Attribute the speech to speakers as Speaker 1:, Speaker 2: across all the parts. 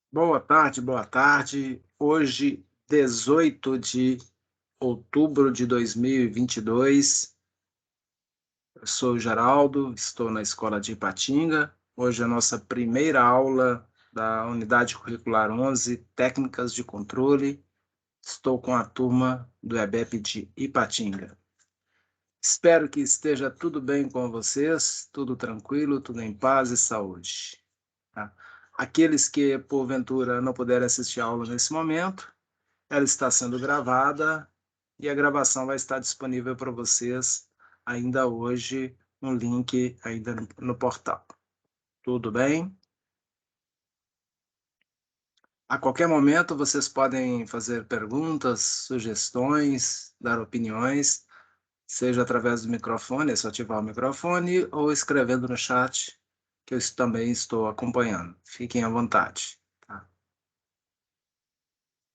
Speaker 1: Boa tarde, boa tarde. Hoje, 18 de outubro de 2022. Eu sou o Geraldo, estou na escola de Ipatinga. Hoje é a nossa primeira aula da unidade curricular 11, Técnicas de Controle. Estou com a turma do EBEP de Ipatinga. Espero que esteja tudo bem com vocês, tudo tranquilo, tudo em paz e saúde. Tá? Aqueles que, porventura, não puderem assistir a aula nesse momento, ela está sendo gravada e a gravação vai estar disponível para vocês ainda hoje, um link ainda no portal. Tudo bem? A qualquer momento vocês podem fazer perguntas, sugestões, dar opiniões, seja através do microfone, é só ativar o microfone, ou escrevendo no chat, que eu também estou acompanhando. Fiquem à vontade. Tá?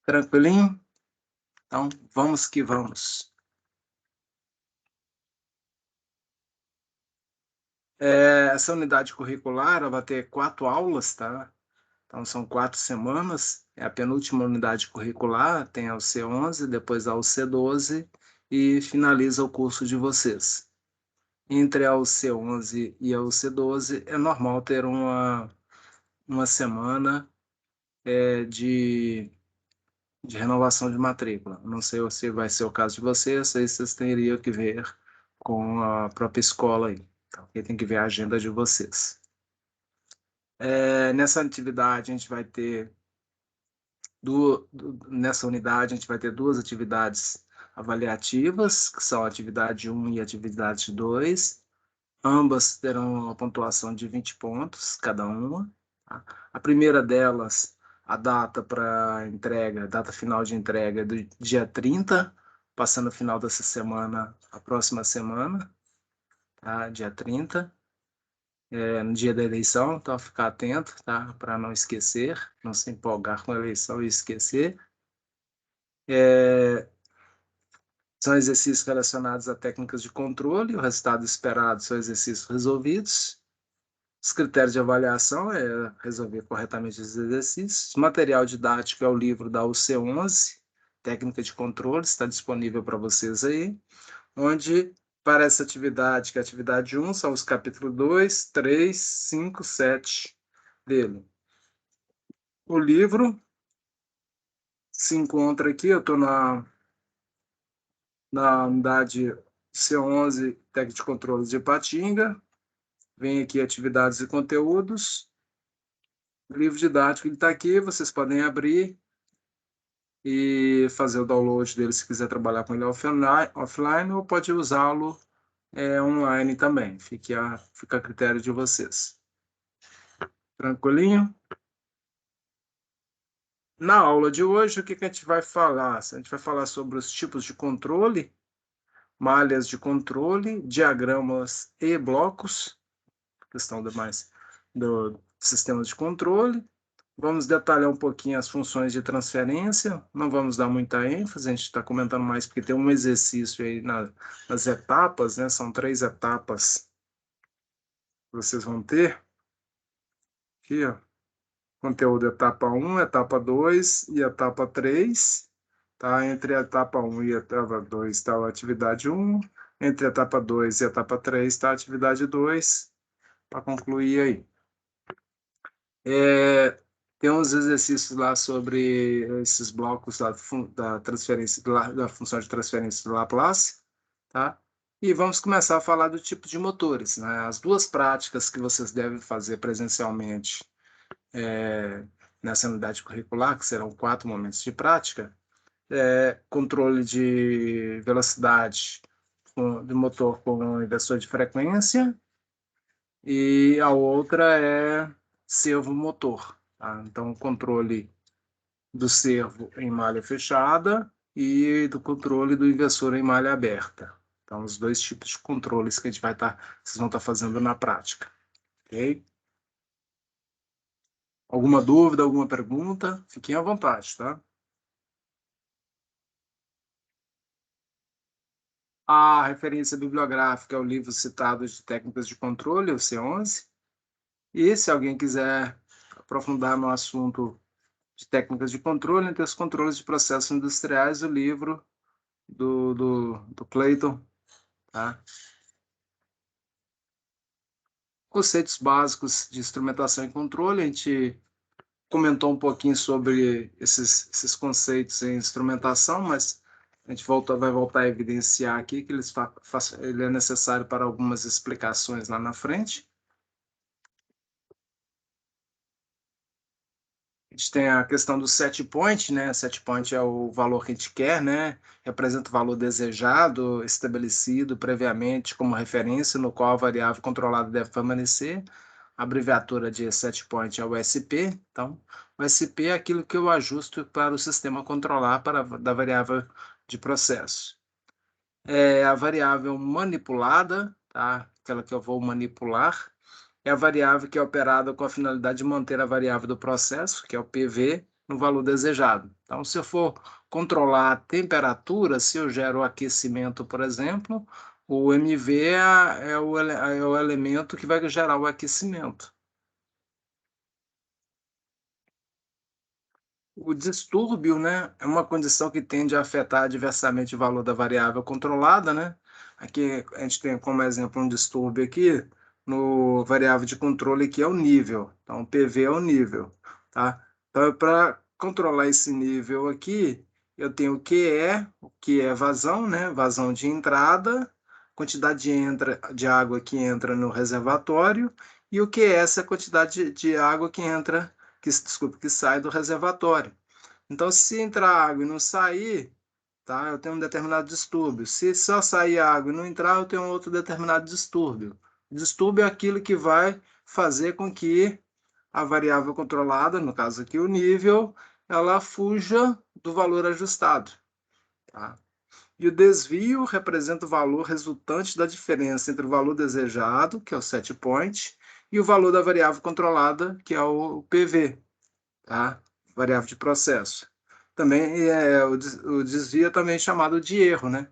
Speaker 1: Tranquilinho? Então, vamos que vamos. Essa unidade curricular ela vai ter 4 aulas, tá? Então, são 4 semanas. É a penúltima unidade curricular, tem a UC11, depois a UC12 e finaliza o curso de vocês. Entre a UC11 e a UC12, é normal ter uma semana de renovação de matrícula. Não sei se vai ser o caso de vocês, aí vocês teriam que ver com a própria escola aí. Tá? Porque tem que ver a agenda de vocês. Nessa atividade, a gente vai ter nessa unidade, a gente vai ter 2 atividades avaliativas, que são a atividade 1 e a atividade 2. Ambas terão uma pontuação de 20 pontos, cada uma. Tá? A primeira delas, a data para entrega, data final de entrega é do dia 30, passando o final dessa semana, a próxima semana, tá? Dia 30. No dia da eleição, então ficar atento, tá? Para não esquecer, não se empolgar com a eleição e esquecer. São exercícios relacionados a técnicas de controle, o resultado esperado são exercícios resolvidos. Os critérios de avaliação é resolver corretamente os exercícios. O material didático é o livro da UC11, Técnica de Controle, está disponível para vocês aí, onde para essa atividade, que é a atividade 1, são os capítulos 2, 3, 5, 7 dele. O livro se encontra aqui, eu estou na unidade C11, Técnica de Controle de Ipatinga. Vem aqui atividades e conteúdos. O livro didático está aqui, vocês podem abrir e fazer o download dele se quiser trabalhar com ele offline ou pode usá-lo online também. Fica a critério de vocês. Tranquilinho? Na aula de hoje, o que a gente vai falar? A gente vai falar sobre os tipos de controle, malhas de controle, diagramas e blocos, questão do sistema de controle. Vamos detalhar um pouquinho as funções de transferência, não vamos dar muita ênfase, a gente está comentando mais porque tem um exercício aí nas etapas, né? São 3 etapas que vocês vão ter. Aqui, ó, conteúdo etapa 1, etapa 2 e etapa 3. Tá? Entre a etapa 1 e a etapa 2 está a atividade 1, entre a etapa 2 e a etapa 3 está a atividade 2, para concluir aí. Tem uns exercícios lá sobre esses blocos da transferência, da função de transferência do Laplace, tá? E vamos começar a falar do tipo de motores, né? As 2 práticas que vocês devem fazer presencialmente nessa unidade curricular, que serão 4 momentos de prática, controle de velocidade do motor com inversor de frequência, e a outra é servo motor. Tá? Então, controle do servo em malha fechada e do controle do inversor em malha aberta. Então, os 2 tipos de controles que a gente vocês vão estar fazendo na prática. Ok? Alguma dúvida, alguma pergunta? Fiquem à vontade, tá? A referência bibliográfica é o livro citado de Técnicas de Controle, o C11. E se alguém quiser aprofundar no assunto de técnicas de controle entre os controles de processos industriais, o livro do Clayton, tá? Conceitos básicos de instrumentação e controle, a gente comentou um pouquinho sobre esses conceitos em instrumentação, mas a gente vai voltar a evidenciar aqui que ele é necessário para algumas explicações lá na frente. A gente tem a questão do set point, né? Set point é o valor que a gente quer, né? Representa o valor desejado, estabelecido previamente como referência, no qual a variável controlada deve permanecer. A abreviatura de set point é o SP. Então, o SP é aquilo que eu ajusto para o sistema controlar da variável de processo. É a variável manipulada, tá? Aquela que eu vou manipular é a variável que é operada com a finalidade de manter a variável do processo, que é o PV, no valor desejado. Então, se eu for controlar a temperatura, se eu gero o aquecimento, por exemplo, o MV é o elemento que vai gerar o aquecimento. O distúrbio, né, é uma condição que tende a afetar adversamente o valor da variável controlada, né? Aqui a gente tem como exemplo um distúrbio aqui no variável de controle que é o nível. Então, o PV é o nível, tá? Então, para controlar esse nível aqui, eu tenho o que é vazão, né? Vazão de entrada, quantidade de água que entra no reservatório, e o que é essa quantidade de água que entra desculpa, que sai do reservatório. Então, se entrar água e não sair, tá, eu tenho um determinado distúrbio. Se só sair água e não entrar, eu tenho outro determinado distúrbio. Distúrbio é aquilo que vai fazer com que a variável controlada, no caso aqui o nível, ela fuja do valor ajustado. Tá? E o desvio representa o valor resultante da diferença entre o valor desejado, que é o set point, e o valor da variável controlada, que é o PV, tá? Variável de processo. Também o desvio é também chamado de erro, né?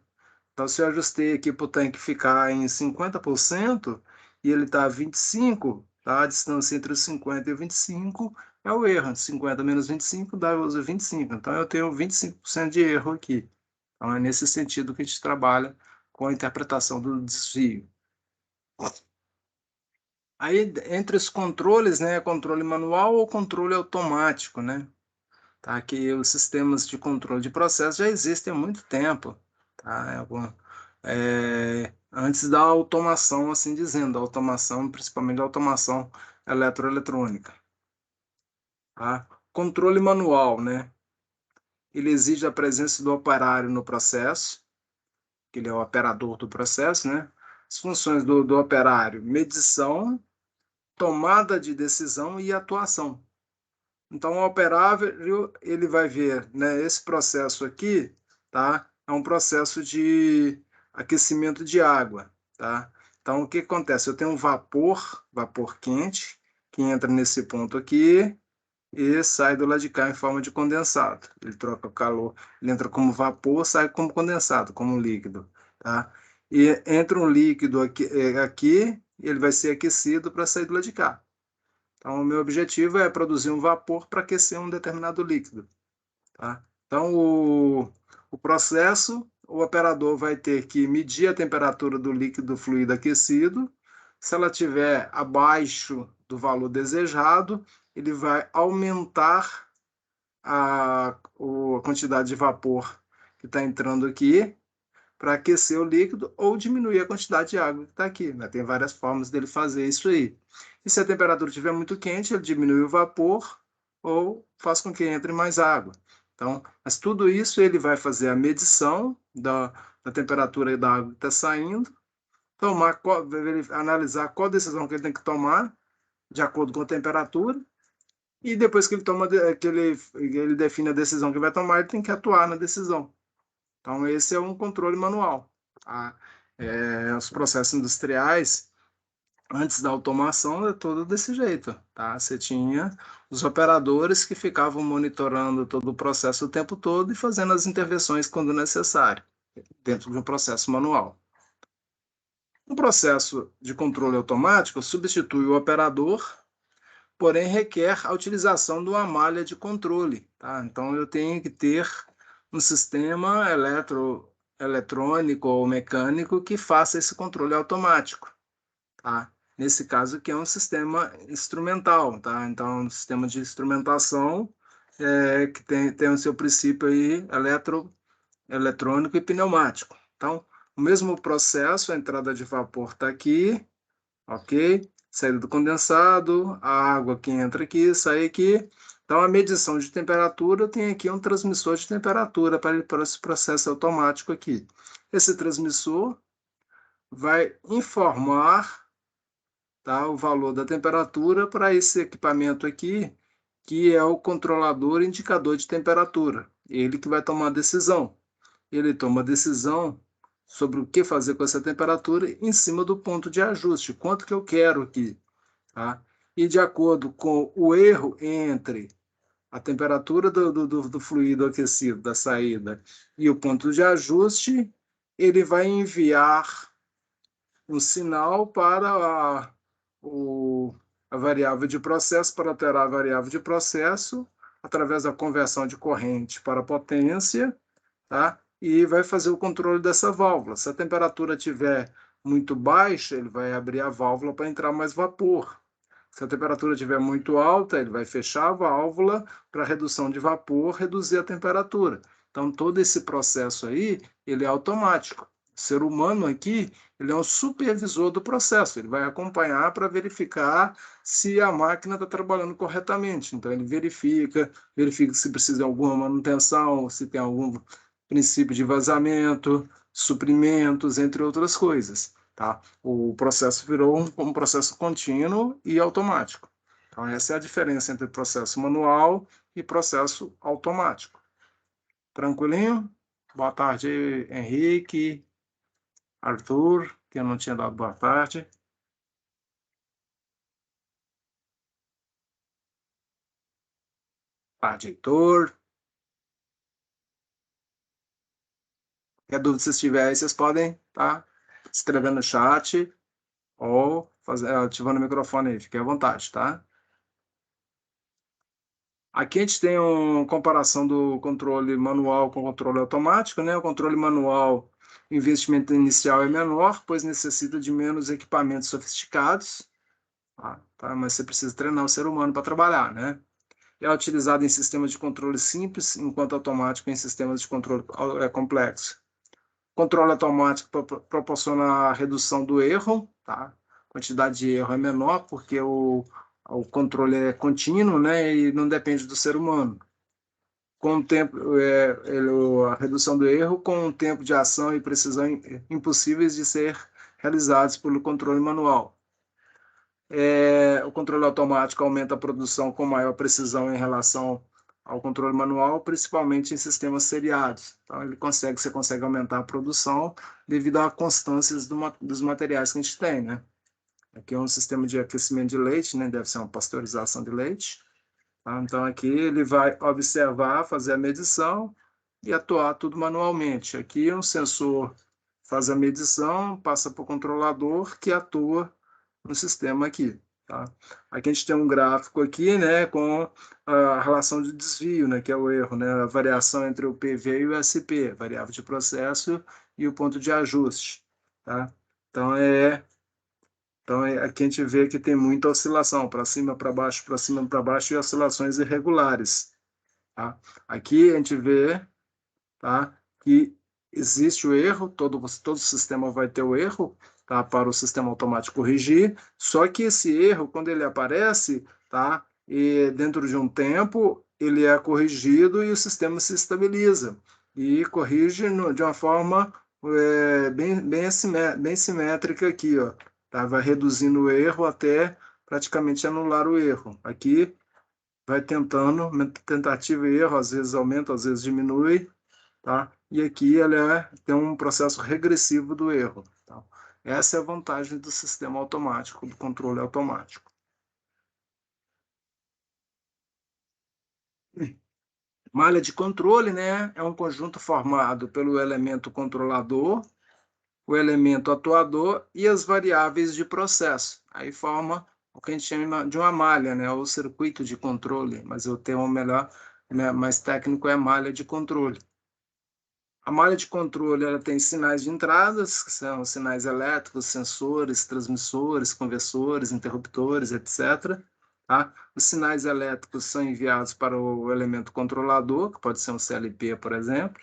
Speaker 1: Então, se eu ajustei aqui para o tanque ficar em 50% e ele está 25%, tá? A distância entre os 50 e o 25 é o erro. 50 menos 25 dá 25. Então, eu tenho 25% de erro aqui. Então, é nesse sentido que a gente trabalha com a interpretação do desvio. Aí, entre os controles, né, controle manual ou controle automático, né? Tá? Que os sistemas de controle de processo já existem há muito tempo, tá? Antes da automação, assim dizendo, a automação, principalmente a automação eletroeletrônica, tá? Controle manual, né? Ele exige a presença do operário no processo, que ele é o operador do processo, né? As funções do operário: medição, tomada de decisão e atuação. Então, o operável, ele vai ver, né, esse processo aqui, tá? É um processo de aquecimento de água, tá? Então, o que acontece? Eu tenho um vapor quente, que entra nesse ponto aqui e sai do lado de cá em forma de condensado. Ele troca o calor, ele entra como vapor, sai como condensado, como líquido, tá? E entra um líquido aqui e ele vai ser aquecido para sair do lado de cá. Então, o meu objetivo é produzir um vapor para aquecer um determinado líquido. Tá? Então, o processo, o operador vai ter que medir a temperatura do líquido fluido aquecido. Se ela estiver abaixo do valor desejado, ele vai aumentar a quantidade de vapor que está entrando aqui para aquecer o líquido ou diminuir a quantidade de água que está aqui, né? Tem várias formas dele fazer isso aí. E se a temperatura estiver muito quente, ele diminui o vapor ou faz com que entre mais água. Então, mas tudo isso ele vai fazer a medição da temperatura da água que está saindo, analisar qual decisão que ele tem que tomar de acordo com a temperatura, e depois que ele toma, ele define a decisão que vai tomar, ele tem que atuar na decisão. Então, esse é um controle manual. Tá? Os processos industriais, antes da automação, é todo desse jeito. Tá? Você tinha os operadores que ficavam monitorando todo o processo o tempo todo e fazendo as intervenções quando necessário, dentro de um processo manual. Um processo de controle automático substitui o operador porém requer a utilização de uma malha de controle, tá? Então, eu tenho que ter um sistema eletrônico ou mecânico que faça esse controle automático, tá? Nesse caso aqui é um sistema instrumental, tá? Então, é um sistema de instrumentação que tem o seu princípio aí eletrônico e pneumático. Então, o mesmo processo, a entrada de vapor está aqui, ok? Saída do condensado, a água que entra aqui, sai aqui. Então, a medição de temperatura tem aqui um transmissor de temperatura para esse processo automático aqui. Esse transmissor vai informar, tá, o valor da temperatura para esse equipamento aqui, que é o controlador indicador de temperatura. Ele que vai tomar a decisão. Ele toma a decisão sobre o que fazer com essa temperatura em cima do ponto de ajuste, quanto que eu quero aqui, tá? E de acordo com o erro entre a temperatura do fluido aquecido da saída e o ponto de ajuste, ele vai enviar um sinal para a variável de processo, para alterar a variável de processo, através da conversão de corrente para potência, tá? E vai fazer o controle dessa válvula. Se a temperatura estiver muito baixa, ele vai abrir a válvula para entrar mais vapor. Se a temperatura estiver muito alta, ele vai fechar a válvula para redução de vapor, reduzir a temperatura. Então, todo esse processo aí, ele é automático. O ser humano aqui, ele é um supervisor do processo. Ele vai acompanhar para verificar se a máquina está trabalhando corretamente. Então, ele verifica se precisa de alguma manutenção, se tem algum princípio de vazamento, suprimentos, entre outras coisas. Tá? O processo virou um processo contínuo e automático. Então, essa é a diferença entre processo manual e processo automático. Tranquilinho? Boa tarde, Henrique, Arthur, que eu não tinha dado boa tarde. Boa tarde, Heitor. Qualquer dúvida que vocês tiverem, vocês podem estar escrevendo no chat ou ativando o microfone aí. Fiquem à vontade, tá? Aqui a gente tem uma comparação do controle manual com o controle automático, né? O controle manual, o investimento inicial é menor, pois necessita de menos equipamentos sofisticados, tá? Mas você precisa treinar o ser humano para trabalhar, né? É utilizado em sistemas de controle simples, enquanto automático em sistemas de controle complexo. Controle automático proporciona a redução do erro, tá? A quantidade de erro é menor porque o controle é contínuo, né? E não depende do ser humano. Com o tempo, a redução do erro com um tempo de ação e precisão impossíveis de ser realizados pelo controle manual. O controle automático aumenta a produção com maior precisão em relação ao controle manual, principalmente em sistemas seriados. Então, você consegue aumentar a produção devido à constância dos materiais que a gente tem, né? Aqui é um sistema de aquecimento de leite, né? Deve ser uma pasteurização de leite. Tá? Então, aqui ele vai observar, fazer a medição e atuar tudo manualmente. Aqui um sensor faz a medição, passa para o controlador que atua no sistema aqui. Tá? Aqui a gente tem um gráfico aqui, né, com a relação de desvio, né, que é o erro, né, a variação entre o PV e o SP, variável de processo e o ponto de ajuste. Tá? Então, aqui a gente vê que tem muita oscilação, para cima, para cima, para baixo, e oscilações irregulares. Tá? Aqui a gente vê, tá, que existe o erro, todo sistema vai ter o erro, tá, para o sistema automático corrigir, só que esse erro, quando ele aparece, tá, e dentro de um tempo, ele é corrigido e o sistema se estabiliza, e corrige de uma forma bem simétrica aqui, ó, tá, vai reduzindo o erro até praticamente anular o erro. Aqui vai tentando, tentativa e erro, às vezes aumenta, às vezes diminui, tá? E aqui ela tem um processo regressivo do erro. Tá? Essa é a vantagem do sistema automático, do controle automático. Malha de controle, né? É um conjunto formado pelo elemento controlador, o elemento atuador e as variáveis de processo. Aí forma o que a gente chama de uma malha, né, ou circuito de controle, mas o termo melhor, né, mais técnico é malha de controle. A malha de controle ela tem sinais de entradas, que são sinais elétricos, sensores, transmissores, conversores, interruptores, etc. Tá? Os sinais elétricos são enviados para o elemento controlador, que pode ser um CLP, por exemplo,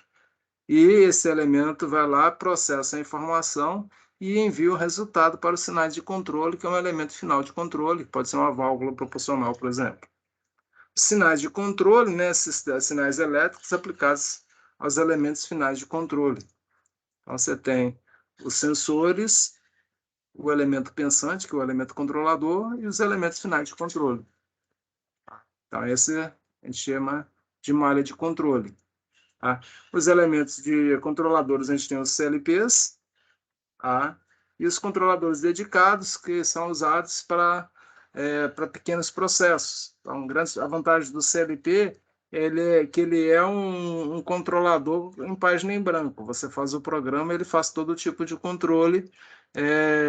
Speaker 1: e esse elemento vai lá, processa a informação e envia o resultado para os sinais de controle, que é um elemento final de controle, pode ser uma válvula proporcional, por exemplo. Os sinais de controle, né, esses sinais elétricos aplicados aos elementos finais de controle. Então, você tem os sensores, o elemento pensante, que é o elemento controlador, e os elementos finais de controle. Então, esse a gente chama de malha de controle. Tá? Os elementos de controladores, a gente tem os CLPs, tá? E os controladores dedicados, que são usados para pequenos processos. Então, a vantagem do CLP é que ele é um controlador em página em branco. Você faz o programa, ele faz todo tipo de controle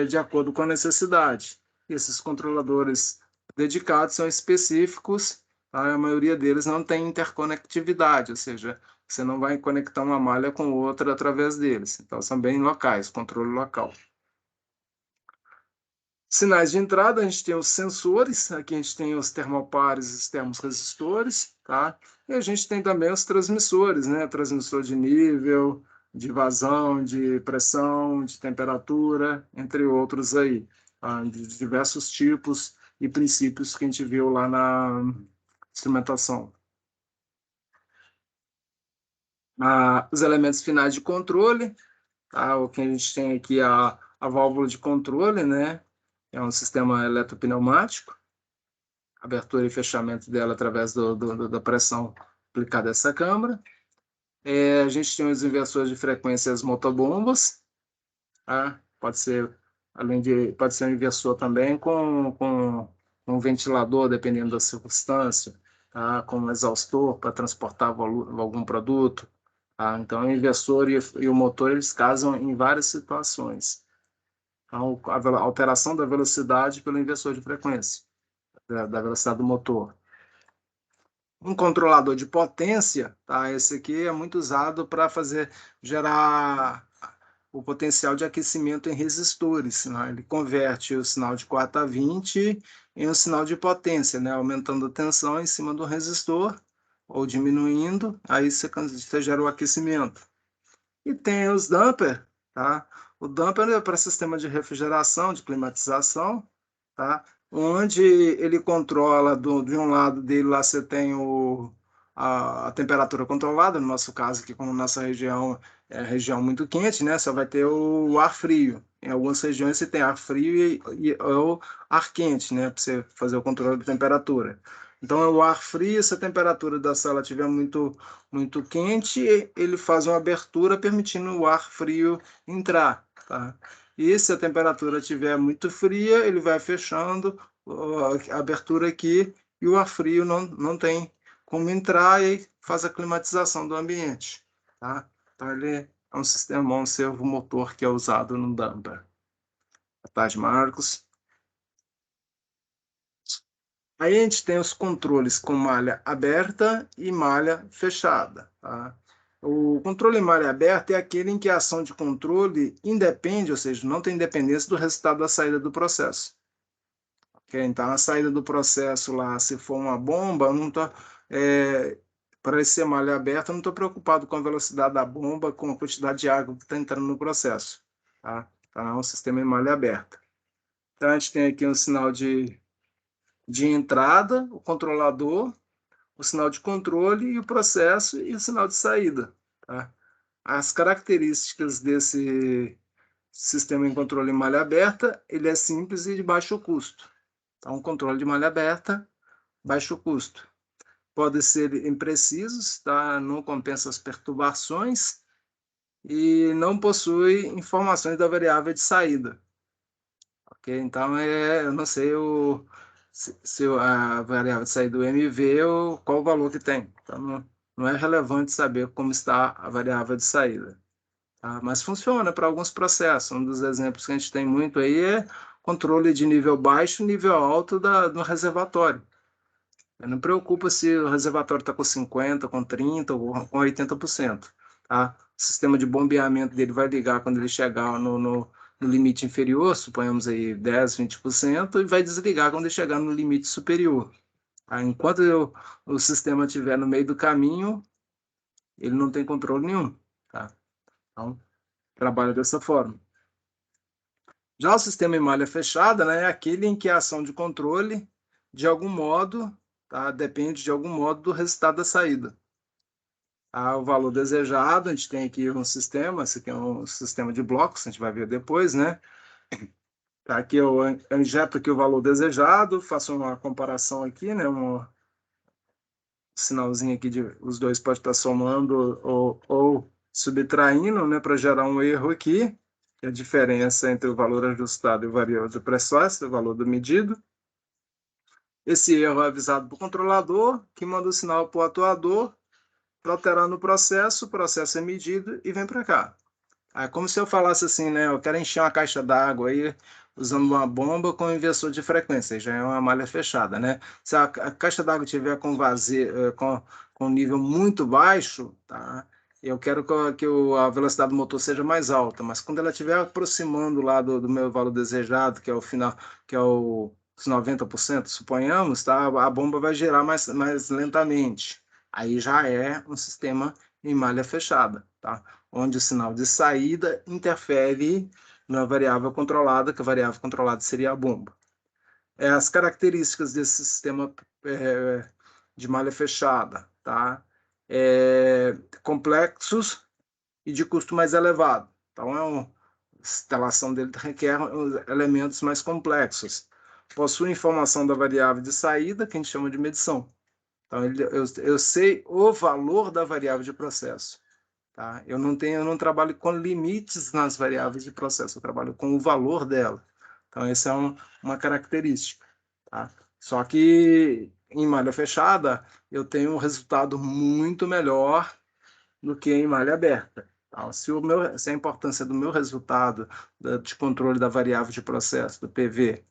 Speaker 1: de acordo com a necessidade. Esses controladores dedicados são específicos, tá? A maioria deles não tem interconectividade, ou seja, você não vai conectar uma malha com outra através deles. Então, são bem locais, controle local. Sinais de entrada, a gente tem os sensores, aqui a gente tem os termopares e os termosresistores, tá? E a gente tem também os transmissores, né? Transmissor de nível, de vazão, de pressão, de temperatura, entre outros aí, tá? De diversos tipos e princípios que a gente viu lá na instrumentação. Os elementos finais de controle, tá? O que a gente tem aqui é a válvula de controle, né? É um sistema eletropneumático, abertura e fechamento dela através da pressão aplicada a essa câmara. A gente tem os inversores de frequência, as motobombas, tá? Pode ser um inversor também com um ventilador, dependendo da circunstância, tá? Com um exaustor para transportar algum produto. Tá? Então, o inversor e o motor, eles casam em várias situações. Então, a alteração da velocidade pelo inversor de frequência, da velocidade do motor. Um controlador de potência, tá? Esse aqui é muito usado para gerar o potencial de aquecimento em resistores, né? Ele converte o sinal de 4 a 20 em um sinal de potência, né? Aumentando a tensão em cima do resistor ou diminuindo, aí você gera o aquecimento. E tem os damper, tá? O damper é para sistema de refrigeração, de climatização, tá? Onde ele controla de um lado dele lá você tem a temperatura controlada, no nosso caso aqui, como nossa região é região muito quente, né? Só vai ter o ar frio. Em algumas regiões você tem ar frio ou ar quente, né? Para você fazer o controle da temperatura. Então, o ar frio, se a temperatura da sala estiver muito quente, ele faz uma abertura permitindo o ar frio entrar, tá? E se a temperatura estiver muito fria, ele vai fechando a abertura aqui e o ar frio não tem como entrar e faz a climatização do ambiente, tá? Então, ele é um sistema, um servomotor que é usado no damper. Boa tarde, Marcos. Aí a gente tem os controles com malha aberta e malha fechada, tá? O controle em malha aberta é aquele em que a ação de controle independe, ou seja, não tem dependência do resultado da saída do processo. Okay? Então, a saída do processo lá, se for uma bomba, eu não tô, para ser malha aberta, eu não estou preocupado com a velocidade da bomba, com a quantidade de água que está entrando no processo. Tá? Então, é um sistema em malha aberta. Então, a gente tem aqui um sinal de entrada, o controlador, o sinal de controle e o processo e o sinal de saída. Tá? As características desse sistema em controle em malha aberta, ele é simples e de baixo custo. Então, um controle de malha aberta, baixo custo. Pode ser imprecisos, tá? Não compensa as perturbações e não possui informações da variável de saída. Ok? Então, eu não sei se a variável de saída do MV ou qual o valor que tem. Então, não é relevante saber como está a variável de saída. Tá? Mas funciona para alguns processos. Um dos exemplos que a gente tem muito aí é controle de nível baixo, nível alto do reservatório. Não preocupa se o reservatório está com 50%, com 30% ou com 80%. Tá? O sistema de bombeamento dele vai ligar quando ele chegar no limite inferior, suponhamos aí 10%, 20%, e vai desligar quando ele chegar no limite superior. Tá? Enquanto o sistema estiver no meio do caminho, ele não tem controle nenhum. Tá? Então, trabalha dessa forma. Já o sistema em malha fechada, né, é aquele em que a ação de controle, de algum modo, tá, depende de algum modo do resultado da saída. Tá, o valor desejado, a gente tem aqui um sistema, esse aqui é um sistema de blocos, a gente vai ver depois, né? Tá, aqui eu injeto aqui o valor desejado, faço uma comparação aqui, né? Um sinalzinho aqui de os dois pode estar somando ou subtraindo, né? Para gerar um erro aqui, que é a diferença entre o valor ajustado e o variável de pressão, o valor do medido. Esse erro é avisado para o controlador, que manda o sinal para o atuador, para alterar no processo, o processo é medido e vem para cá. É como se eu falasse assim, né? Eu quero encher uma caixa d'água aí usando uma bomba com inversor de frequência, já é uma malha fechada, né? Se a caixa d'água tiver com vazio, com nível muito baixo, tá? Eu quero que a velocidade do motor seja mais alta, mas quando ela estiver aproximando lá do meu valor desejado, que é o final, que é os 90%, suponhamos, tá? A bomba vai girar mais lentamente. Aí já é um sistema em malha fechada, tá? Onde o sinal de saída interfere na variável controlada, que a variável controlada seria a bomba. As características desse sistema de malha fechada, tá? Complexos e de custo mais elevado. Então, a instalação dele requer elementos mais complexos. Possui informação da variável de saída, que a gente chama de medição. Então, eu sei o valor da variável de processo. Tá? Eu não trabalho com limites nas variáveis de processo, eu trabalho com o valor dela. Então, essa é uma característica. Tá? Só que em malha fechada, eu tenho um resultado muito melhor do que em malha aberta. Tá? Se a importância do meu resultado de controle da variável de processo, do PV,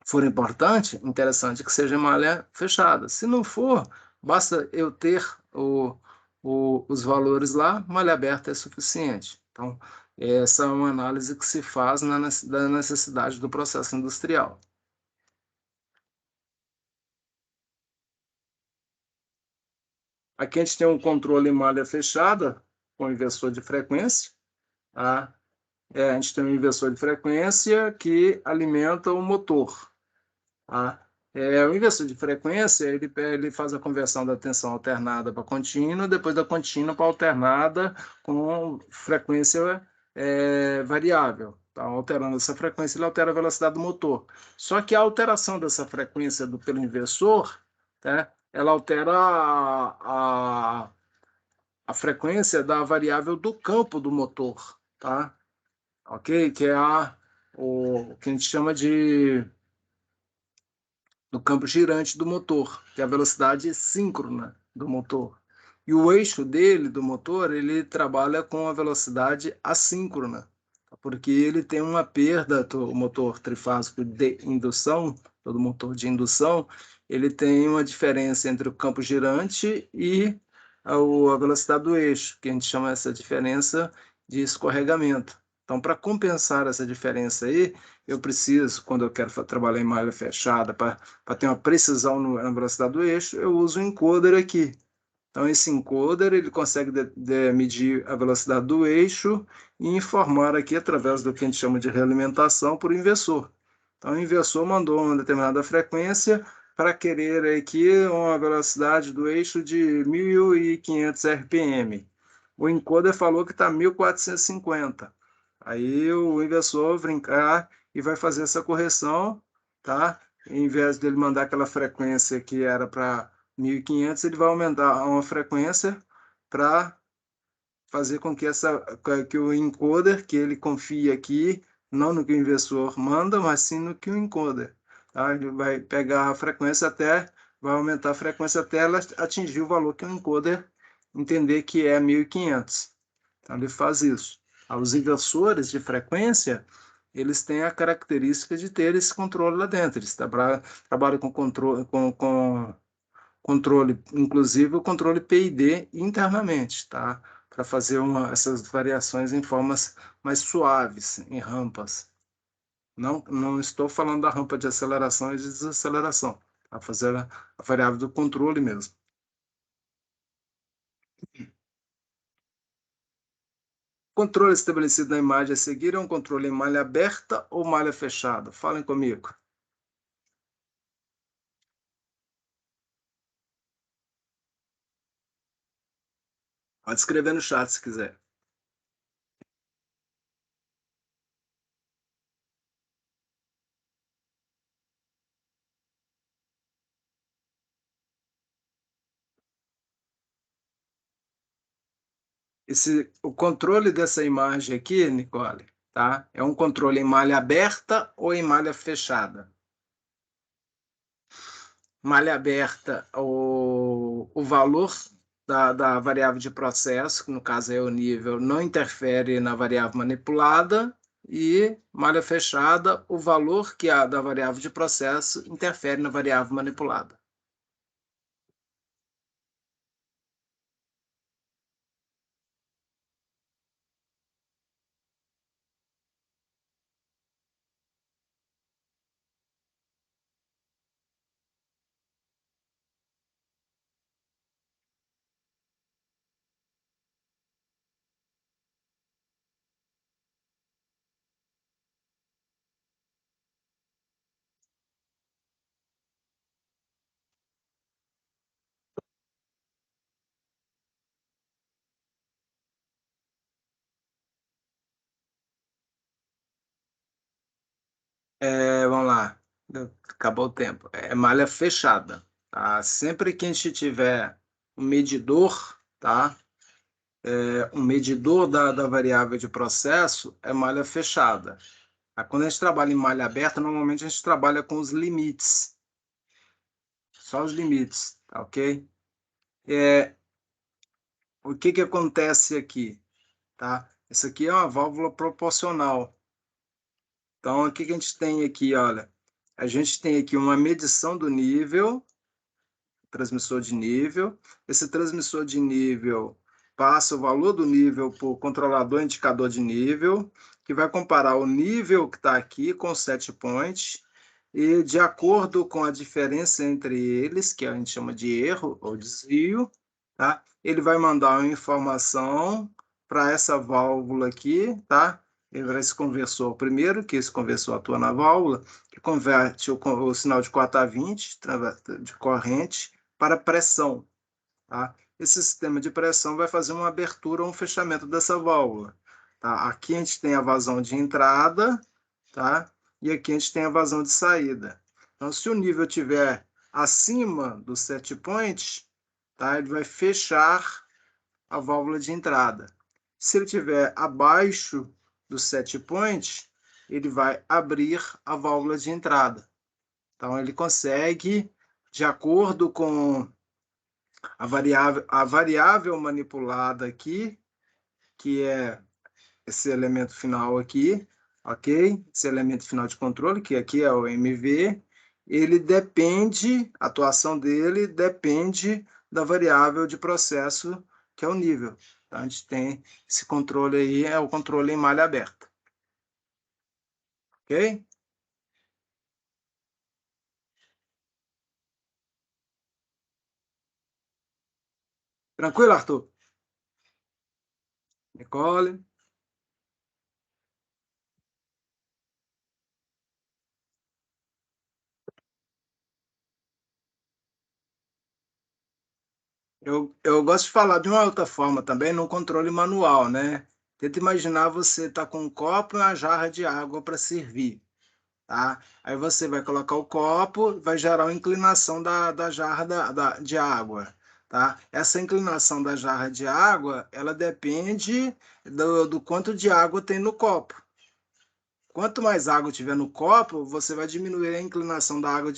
Speaker 1: for importante, interessante que seja malha fechada. Se não for, basta eu ter os valores lá, malha aberta é suficiente. Então, essa é uma análise que se faz da necessidade do processo industrial. Aqui a gente tem um controle em malha fechada, com inversor de frequência. Tá? A gente tem um inversor de frequência que alimenta o motor. Tá? O inversor de frequência, ele faz a conversão da tensão alternada para contínua, depois da contínua para alternada com frequência variável. Tá? Alterando essa frequência, ele altera a velocidade do motor. Só que a alteração dessa frequência pelo inversor, tá? Ela altera a frequência da variável do campo do motor. Tá? Ok? Que é o que a gente chama do campo girante do motor, que é a velocidade síncrona do motor. E o eixo dele, do motor, ele trabalha com a velocidade assíncrona, porque ele tem uma perda, o motor trifásico de indução, todo motor de indução, ele tem uma diferença entre o campo girante e a velocidade do eixo, que a gente chama essa diferença de escorregamento. Então, para compensar essa diferença aí, eu preciso, quando eu quero trabalhar em malha fechada, para ter uma precisão na velocidade do eixo, eu uso um encoder aqui. Então, esse encoder ele consegue medir a velocidade do eixo e informar aqui através do que a gente chama de realimentação por inversor. Então, o inversor mandou uma determinada frequência para querer aqui uma velocidade do eixo de 1.500 RPM. O encoder falou que está 1.450. Aí o inversor brincar e vai fazer essa correção, tá? Em vez dele mandar aquela frequência que era para 1.500, ele vai aumentar uma frequência para fazer com que o encoder, que ele confia aqui, não no que o inversor manda, mas sim no que o encoder. Tá? Ele vai pegar a frequência vai aumentar a frequência até ela atingir o valor que o encoder entender que é 1.500. Então ele faz isso. Os inversores de frequência, eles têm a característica de ter esse controle lá dentro. Eles trabalham com controle, com controle, inclusive o controle PID internamente, tá? Para fazer essas variações em formas mais suaves, em rampas. Não estou falando da rampa de aceleração e de desaceleração, a fazer a variável do controle mesmo. Controle estabelecido na imagem a seguir é um controle em malha aberta ou malha fechada? Falem comigo. Pode escrever no chat se quiser. O controle dessa imagem aqui, Nicole, tá? É um controle em malha aberta ou em malha fechada? Malha aberta, o valor da variável de processo, que no caso é o nível, não interfere na variável manipulada, e malha fechada, o valor que há da variável de processo interfere na variável manipulada. Vamos lá, acabou o tempo. É malha fechada, tá? Sempre que a gente tiver um medidor, tá? Um medidor da variável de processo é malha fechada. Quando a gente trabalha em malha aberta, normalmente a gente trabalha com os limites, só os limites, tá ok? É, o que que acontece aqui, tá? Isso aqui é uma válvula proporcional. Então, o que que a gente tem aqui, olha? A gente tem aqui uma medição do nível, transmissor de nível. Esse transmissor de nível passa o valor do nível para o controlador indicador de nível, que vai comparar o nível que está aqui com o set point, e de acordo com a diferença entre eles, que a gente chama de erro ou desvio, tá? Ele vai mandar uma informação para essa válvula aqui, tá? Ele vai esse conversor primeiro, que esse conversor atua na válvula, que converte o sinal de 4 a 20 de corrente para pressão. Tá? Esse sistema de pressão vai fazer uma abertura ou um fechamento dessa válvula. Tá? Aqui a gente tem a vazão de entrada, tá? E aqui a gente tem a vazão de saída. Então, se o nível estiver acima do set point, tá? Ele vai fechar a válvula de entrada. Se ele estiver abaixo do set point, ele vai abrir a válvula de entrada. Então, ele consegue, de acordo com a variável manipulada aqui, que é esse elemento final aqui, ok? Esse elemento final de controle, que aqui é o MV, ele depende, a atuação dele depende da variável de processo, que é o nível. Então, a gente tem esse controle aí, é o controle em malha aberta. Ok? Tranquilo, Arthur? Nicole? Eu gosto de falar de uma outra forma também, no controle manual, né? Tenta imaginar você tá com um copo e uma jarra de água para servir, tá? Aí você vai colocar o copo, vai gerar uma inclinação da jarra de água, tá? Essa inclinação da jarra de água, ela depende do quanto de água tem no copo. Quanto mais água tiver no copo, você vai diminuir a inclinação da água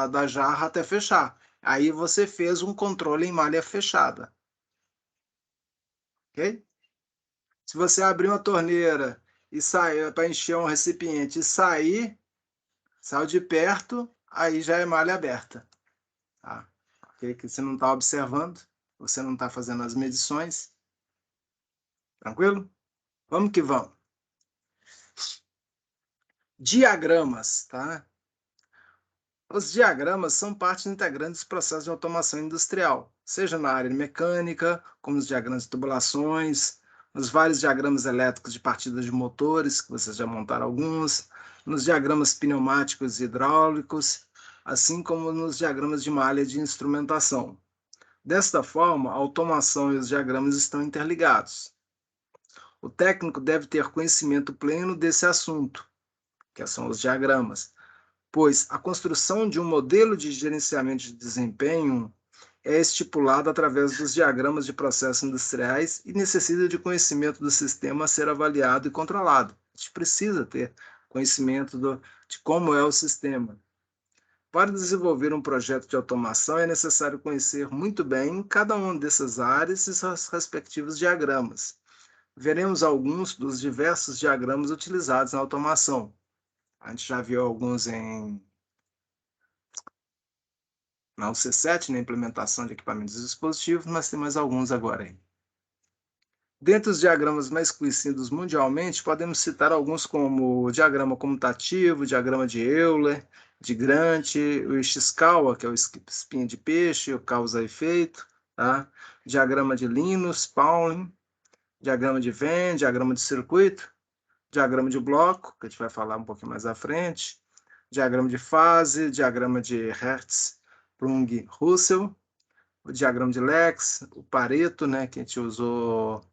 Speaker 1: da jarra até fechar. Aí você fez um controle em malha fechada, ok? Se você abrir uma torneira e sair para encher um recipiente e sair, saiu de perto, aí já é malha aberta. Tá? Ok? Que você não está observando, você não está fazendo as medições. Tranquilo? Vamos que vamos. Diagramas, tá? Os diagramas são parte integrante dos processos de automação industrial, seja na área mecânica, como os diagramas de tubulações, nos vários diagramas elétricos de partida de motores, que vocês já montaram alguns, nos diagramas pneumáticos e hidráulicos, assim como nos diagramas de malha de instrumentação. Desta forma, a automação e os diagramas estão interligados. O técnico deve ter conhecimento pleno desse assunto, que são os diagramas, pois a construção de um modelo de gerenciamento de desempenho é estipulada através dos diagramas de processos industriais e necessita de conhecimento do sistema a ser avaliado e controlado. A gente precisa ter conhecimento de como é o sistema. Para desenvolver um projeto de automação, é necessário conhecer muito bem cada uma dessas áreas e seus respectivos diagramas. Veremos alguns dos diversos diagramas utilizados na automação. A gente já viu alguns na UC7, na implementação de equipamentos e dispositivos, mas tem mais alguns agora aí. Dentre os diagramas mais conhecidos mundialmente, podemos citar alguns como o diagrama comutativo, o diagrama de Euler, de Grant, o Ishikawa, que é o espinha de peixe, o causa-efeito, tá? Diagrama de Linus Pauling, diagrama de Venn, diagrama de circuito, diagrama de bloco, que a gente vai falar um pouquinho mais à frente, diagrama de fase, diagrama de Hertz, Sprung, Russell, o diagrama de Lex, o Pareto, né, que a gente usou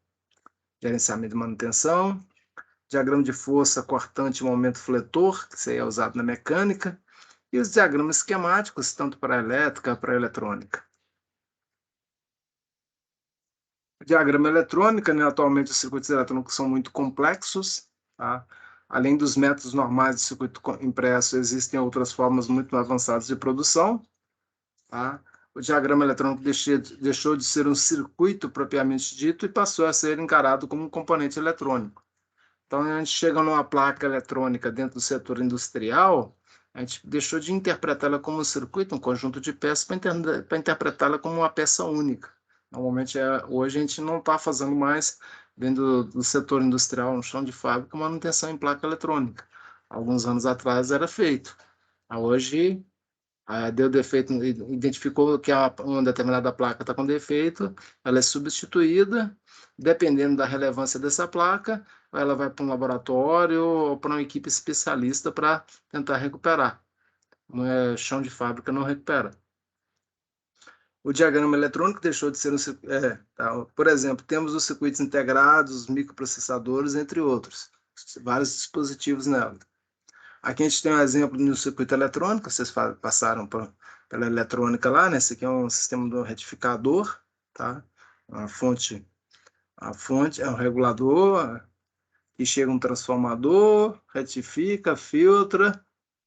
Speaker 1: gerenciamento de manutenção, diagrama de força cortante e momento fletor, que isso aí é usado na mecânica, e os diagramas esquemáticos, tanto para a elétrica para a eletrônica. O diagrama eletrônica, né, atualmente os circuitos eletrônicos são muito complexos, tá? Além dos métodos normais de circuito impresso, existem outras formas muito avançadas de produção, tá? O diagrama eletrônico deixou de ser um circuito propriamente dito e passou a ser encarado como um componente eletrônico. Então, a gente chega numa placa eletrônica dentro do setor industrial, a gente deixou de interpretá-la como um circuito, um conjunto de peças, para interpretá-la como uma peça única. Normalmente, hoje, a gente não está fazendo mais, dentro do setor industrial, no chão de fábrica, manutenção em placa eletrônica. Alguns anos atrás era feito. Hoje, deu defeito, identificou que uma determinada placa está com defeito, ela é substituída, dependendo da relevância dessa placa, ela vai para um laboratório ou para uma equipe especialista para tentar recuperar. Não é chão de fábrica, não recupera. O diagrama eletrônico deixou de ser tá, por exemplo, temos os circuitos integrados, os microprocessadores, entre outros, vários dispositivos nela. Aqui a gente tem um exemplo no circuito eletrônico, vocês passaram pela eletrônica lá, né? Esse aqui é um sistema do retificador, tá? A fonte é um regulador, e chega um transformador, retifica, filtra.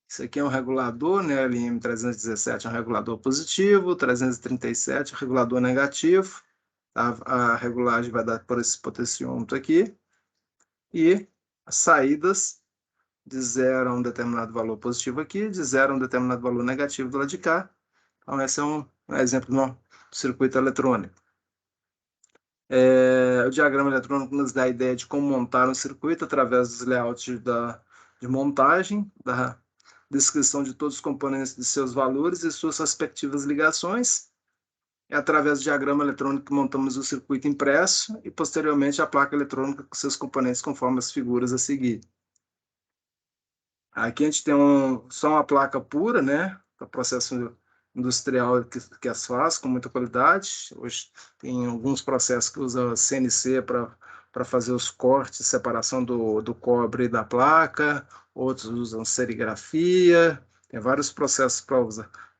Speaker 1: Isso aqui é um regulador, né? LM317 é um regulador positivo, 337 é um regulador negativo. A regulagem vai dar por esse potenciômetro aqui. E as saídas de 0 a um determinado valor positivo aqui, de 0 a um determinado valor negativo do lado de cá. Então, esse é um exemplo do circuito eletrônico. O diagrama eletrônico nos dá a ideia de como montar um circuito através dos layouts de montagem, da descrição de todos os componentes de seus valores e suas respectivas ligações. É através do diagrama eletrônico que montamos o circuito impresso e, posteriormente, a placa eletrônica com seus componentes conforme as figuras a seguir. Aqui a gente tem só uma placa pura, né? Para processo industrial que as faz com muita qualidade. Hoje tem alguns processos que usam CNC para fazer os cortes, separação do cobre da placa, outros usam serigrafia, tem vários processos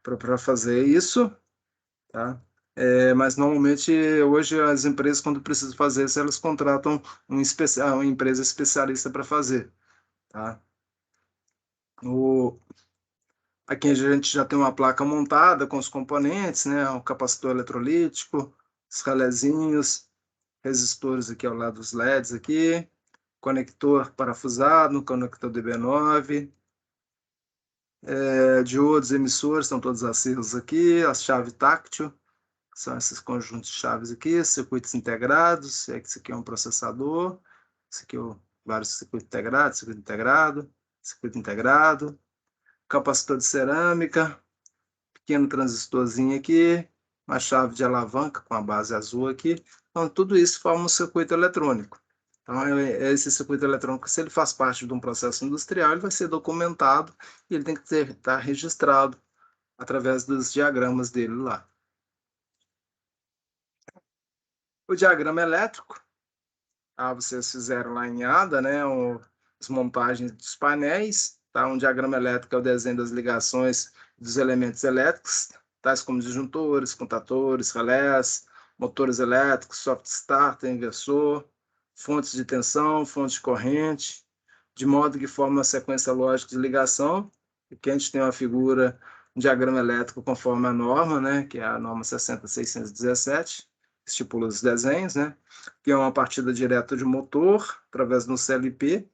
Speaker 1: para fazer isso, tá? Mas normalmente hoje as empresas, quando precisam fazer isso, elas contratam uma empresa especialista para fazer, tá? Aqui a gente já tem uma placa montada com os componentes, né? O capacitor eletrolítico, os ralezinhos, resistores aqui ao lado dos LEDs aqui, conector parafusado, conector DB9, diodos emissores, estão todos acesos aqui, a chave táctil, são esses conjuntos de chaves aqui, circuitos integrados, esse aqui é um processador, esse aqui é vários circuitos integrados, circuito integrado, capacitor de cerâmica, pequeno transistorzinho aqui, uma chave de alavanca com a base azul aqui. Então, tudo isso forma um circuito eletrônico. Então, esse circuito eletrônico, se ele faz parte de um processo industrial, ele vai ser documentado e ele tem que estar registrado através dos diagramas dele lá. O diagrama elétrico, vocês fizeram lá em ADA, né, as montagens dos painéis, tá? Um diagrama elétrico é o desenho das ligações dos elementos elétricos, tais como disjuntores, contatores, relés, motores elétricos, soft starter, inversor, fontes de tensão, fontes de corrente, de modo que forma uma sequência lógica de ligação. Aqui a gente tem uma figura, um diagrama elétrico conforme a norma, né, que é a norma 60617, estipula os desenhos, né, que é uma partida direta de motor, através do CLP,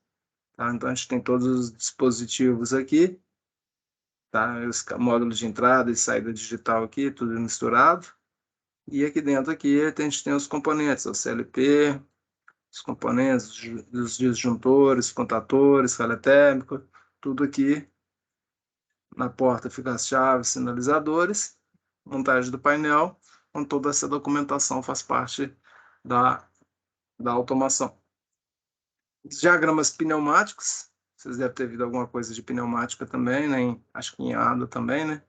Speaker 1: tá? Então a gente tem todos os dispositivos aqui, tá? Os módulos de entrada e saída digital aqui, tudo misturado. E aqui dentro aqui a gente tem os componentes, o CLP, os componentes dos disjuntores, contatores, relé térmico, tudo aqui. Na porta ficam as chaves, sinalizadores, montagem do painel, com toda essa documentação faz parte da automação. Os diagramas pneumáticos, vocês devem ter visto alguma coisa de pneumática também, né? Acho que em ADA também, né?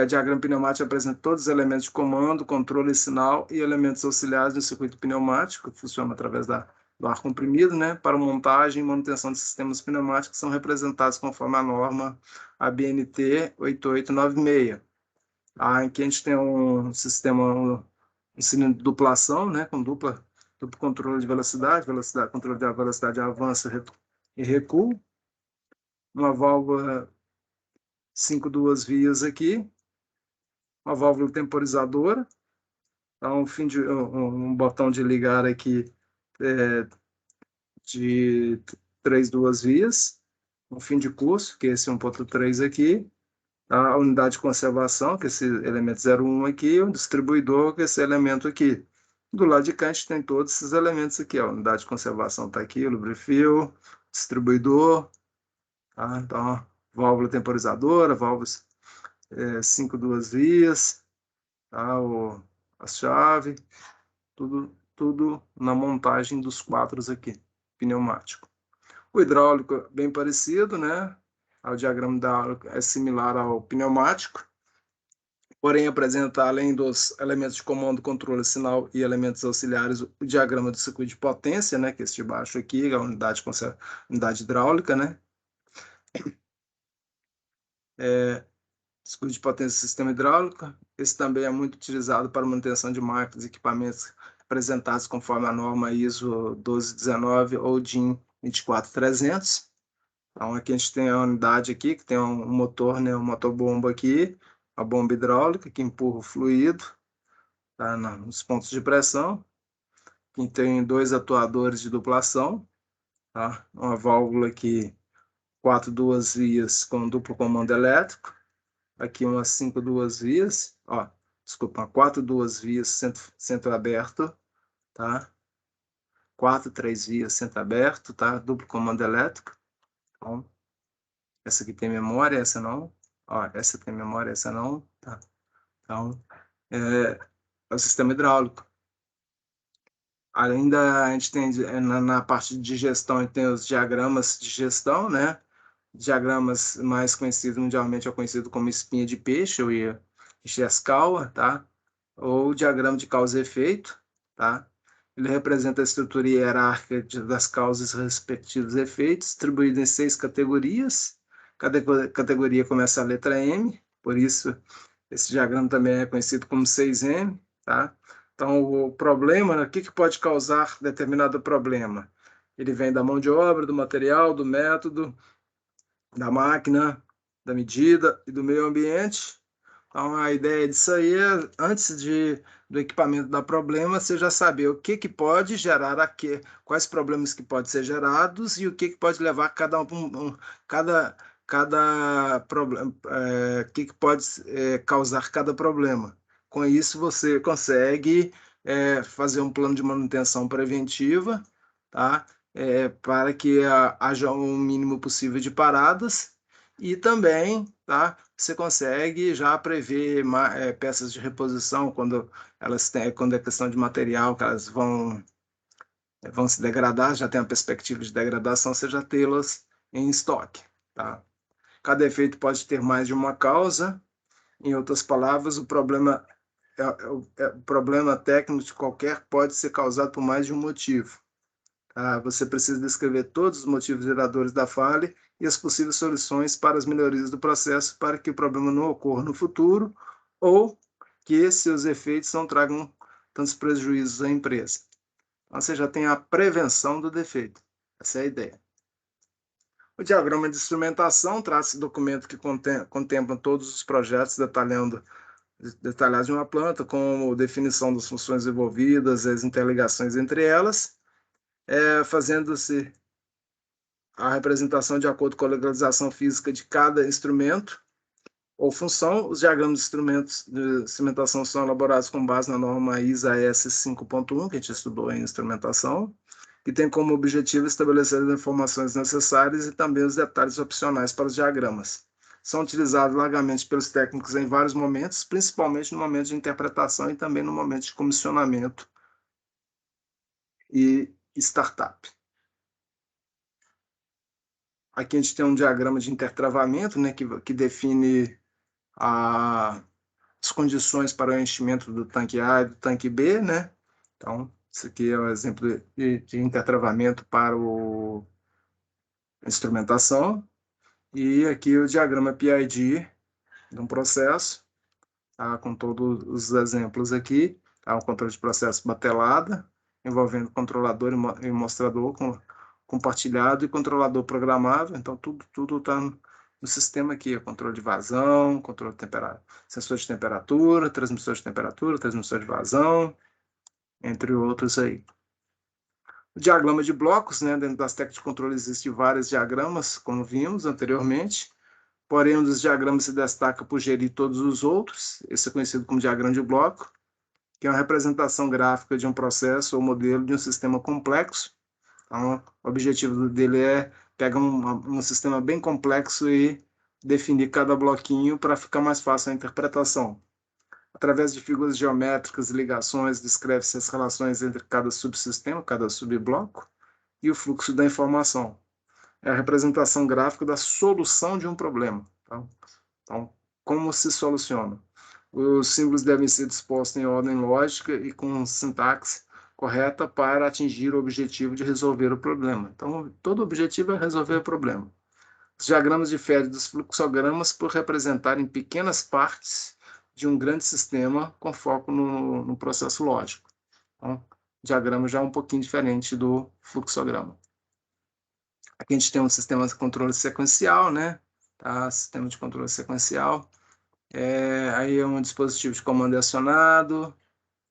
Speaker 1: O diagrama pneumático apresenta todos os elementos de comando, controle, sinal e elementos auxiliares do circuito pneumático, que funciona através do ar comprimido, né? Para montagem e manutenção de sistemas pneumáticos, são representados conforme a norma ABNT 8896. Aqui a gente tem um sistema, um cilindro de duplação, né? Com duplo controle de velocidade, controle da velocidade de avanço e recuo, uma válvula 5 duas vias aqui, uma válvula temporizadora, então, um botão de ligar aqui de 3 duas vias, um fim de curso, que é esse 1.3 aqui, a unidade de conservação, que é esse elemento 01 aqui, o distribuidor, que é esse elemento aqui. Do lado de cá, a gente tem todos esses elementos aqui, ó. A unidade de conservação está aqui, o lubrifil, distribuidor, tá? Então, válvula temporizadora, válvulas 5 duas vias, tá? A chave, tudo na montagem dos quadros aqui, pneumático. O hidráulico bem parecido, né? O diagrama hidráulico é similar ao pneumático, porém apresenta, além dos elementos de comando, controle, sinal e elementos auxiliares, o diagrama do circuito de potência, né? Que é este de baixo aqui, a unidade hidráulica, né? Circuito de potência do sistema hidráulico. Esse também é muito utilizado para manutenção de máquinas e equipamentos apresentados conforme a norma ISO 1219 ou DIN 24300. Então, aqui a gente tem a unidade aqui, que tem um motor, né, um motobomba aqui, a bomba hidráulica que empurra o fluido, tá, nos pontos de pressão. Aqui tem 2 atuadores de duplação, tá? Uma válvula aqui, 4 duas vias com duplo comando elétrico. Aqui umas 5 duas vias, ó, desculpa, 4 duas vias, centro aberto, tá? 4, 3 vias, centro aberto, tá? Duplo comando elétrico. Então, essa aqui tem memória, essa não. Ó, essa tem memória, essa não, tá? Então, é o sistema hidráulico. Ainda a gente tem na parte de gestão, tem os diagramas de gestão, né? Diagramas mais conhecidos mundialmente é conhecido como espinha de peixe ou Ischia-Shikawa, tá? Ou diagrama de causa e efeito, tá? Ele representa a estrutura hierárquica das causas e respectivos efeitos, distribuído em 6 categorias. Cada categoria começa a letra M, por isso esse diagrama também é conhecido como 6M, tá? Então, o problema, o que pode causar determinado problema? Ele vem da mão de obra, do material, do método, da máquina, da medida e do meio ambiente. Então, a ideia disso aí é, antes do equipamento dar problema, você já saber o que pode gerar aqui, quais problemas que podem ser gerados e o que pode levar cada, cada problema, o que pode causar cada problema. Com isso, você consegue fazer um plano de manutenção preventiva, tá? Para que haja um mínimo possível de paradas e também, tá? Você consegue já prever peças de reposição quando quando é questão de material, que elas vão se degradar, já tem a perspectiva de degradação, você já tê-las em estoque, tá? Cada efeito pode ter mais de uma causa. Em outras palavras, o problema técnico de qualquer pode ser causado por mais de um motivo. Você precisa descrever todos os motivos geradores da falha e as possíveis soluções para as melhorias do processo para que o problema não ocorra no futuro ou que seus efeitos não tragam tantos prejuízos à empresa. Então, você já tem a prevenção do defeito. Essa é a ideia. O diagrama de instrumentação traz esse documento que contempla todos os projetos detalhados de uma planta, como definição das funções envolvidas, as interligações entre elas, fazendo-se a representação de acordo com a localização física de cada instrumento ou função. Os diagramas de instrumentos de instrumentação são elaborados com base na norma ISA S 5.1, que a gente estudou em instrumentação, que tem como objetivo estabelecer as informações necessárias e também os detalhes opcionais para os diagramas. São utilizados largamente pelos técnicos em vários momentos, principalmente no momento de interpretação e também no momento de comissionamento e startup. Aqui a gente tem um diagrama de intertravamento, né, que define as condições para o enchimento do tanque A e do tanque B, né? Então, isso aqui é um exemplo de intertravamento para a instrumentação. E aqui o diagrama PID de um processo, tá? Com todos os exemplos aqui. Tá? Um controle de processo batelada, envolvendo controlador e mostrador compartilhado e controlador programável. Então, tudo está no sistema aqui, controle de vazão, controle de sensor de temperatura, transmissor de vazão, entre outros aí. O diagrama de blocos, né? Dentro das técnicas de controle existem vários diagramas, como vimos anteriormente, porém um dos diagramas se destaca por gerir todos os outros. Esse é conhecido como diagrama de bloco, que é uma representação gráfica de um processo ou modelo de um sistema complexo. Então, o objetivo dele é pegar um sistema bem complexo e definir cada bloquinho para ficar mais fácil a interpretação. Através de figuras geométricas e ligações, descreve-se as relações entre cada subsistema, cada subbloco, e o fluxo da informação. É a representação gráfica da solução de um problema. Então, como se soluciona? Os símbolos devem ser dispostos em ordem lógica e com sintaxe correta para atingir o objetivo de resolver o problema. Então, todo objetivo é resolver o problema. Os diagramas diferem dos fluxogramas por representarem pequenas partes de um grande sistema com foco no processo lógico. Então, o diagrama já é um pouquinho diferente do fluxograma. Aqui a gente tem um sistema de controle sequencial, né? Tá? Sistema de controle sequencial. Aí é um dispositivo de comando acionado,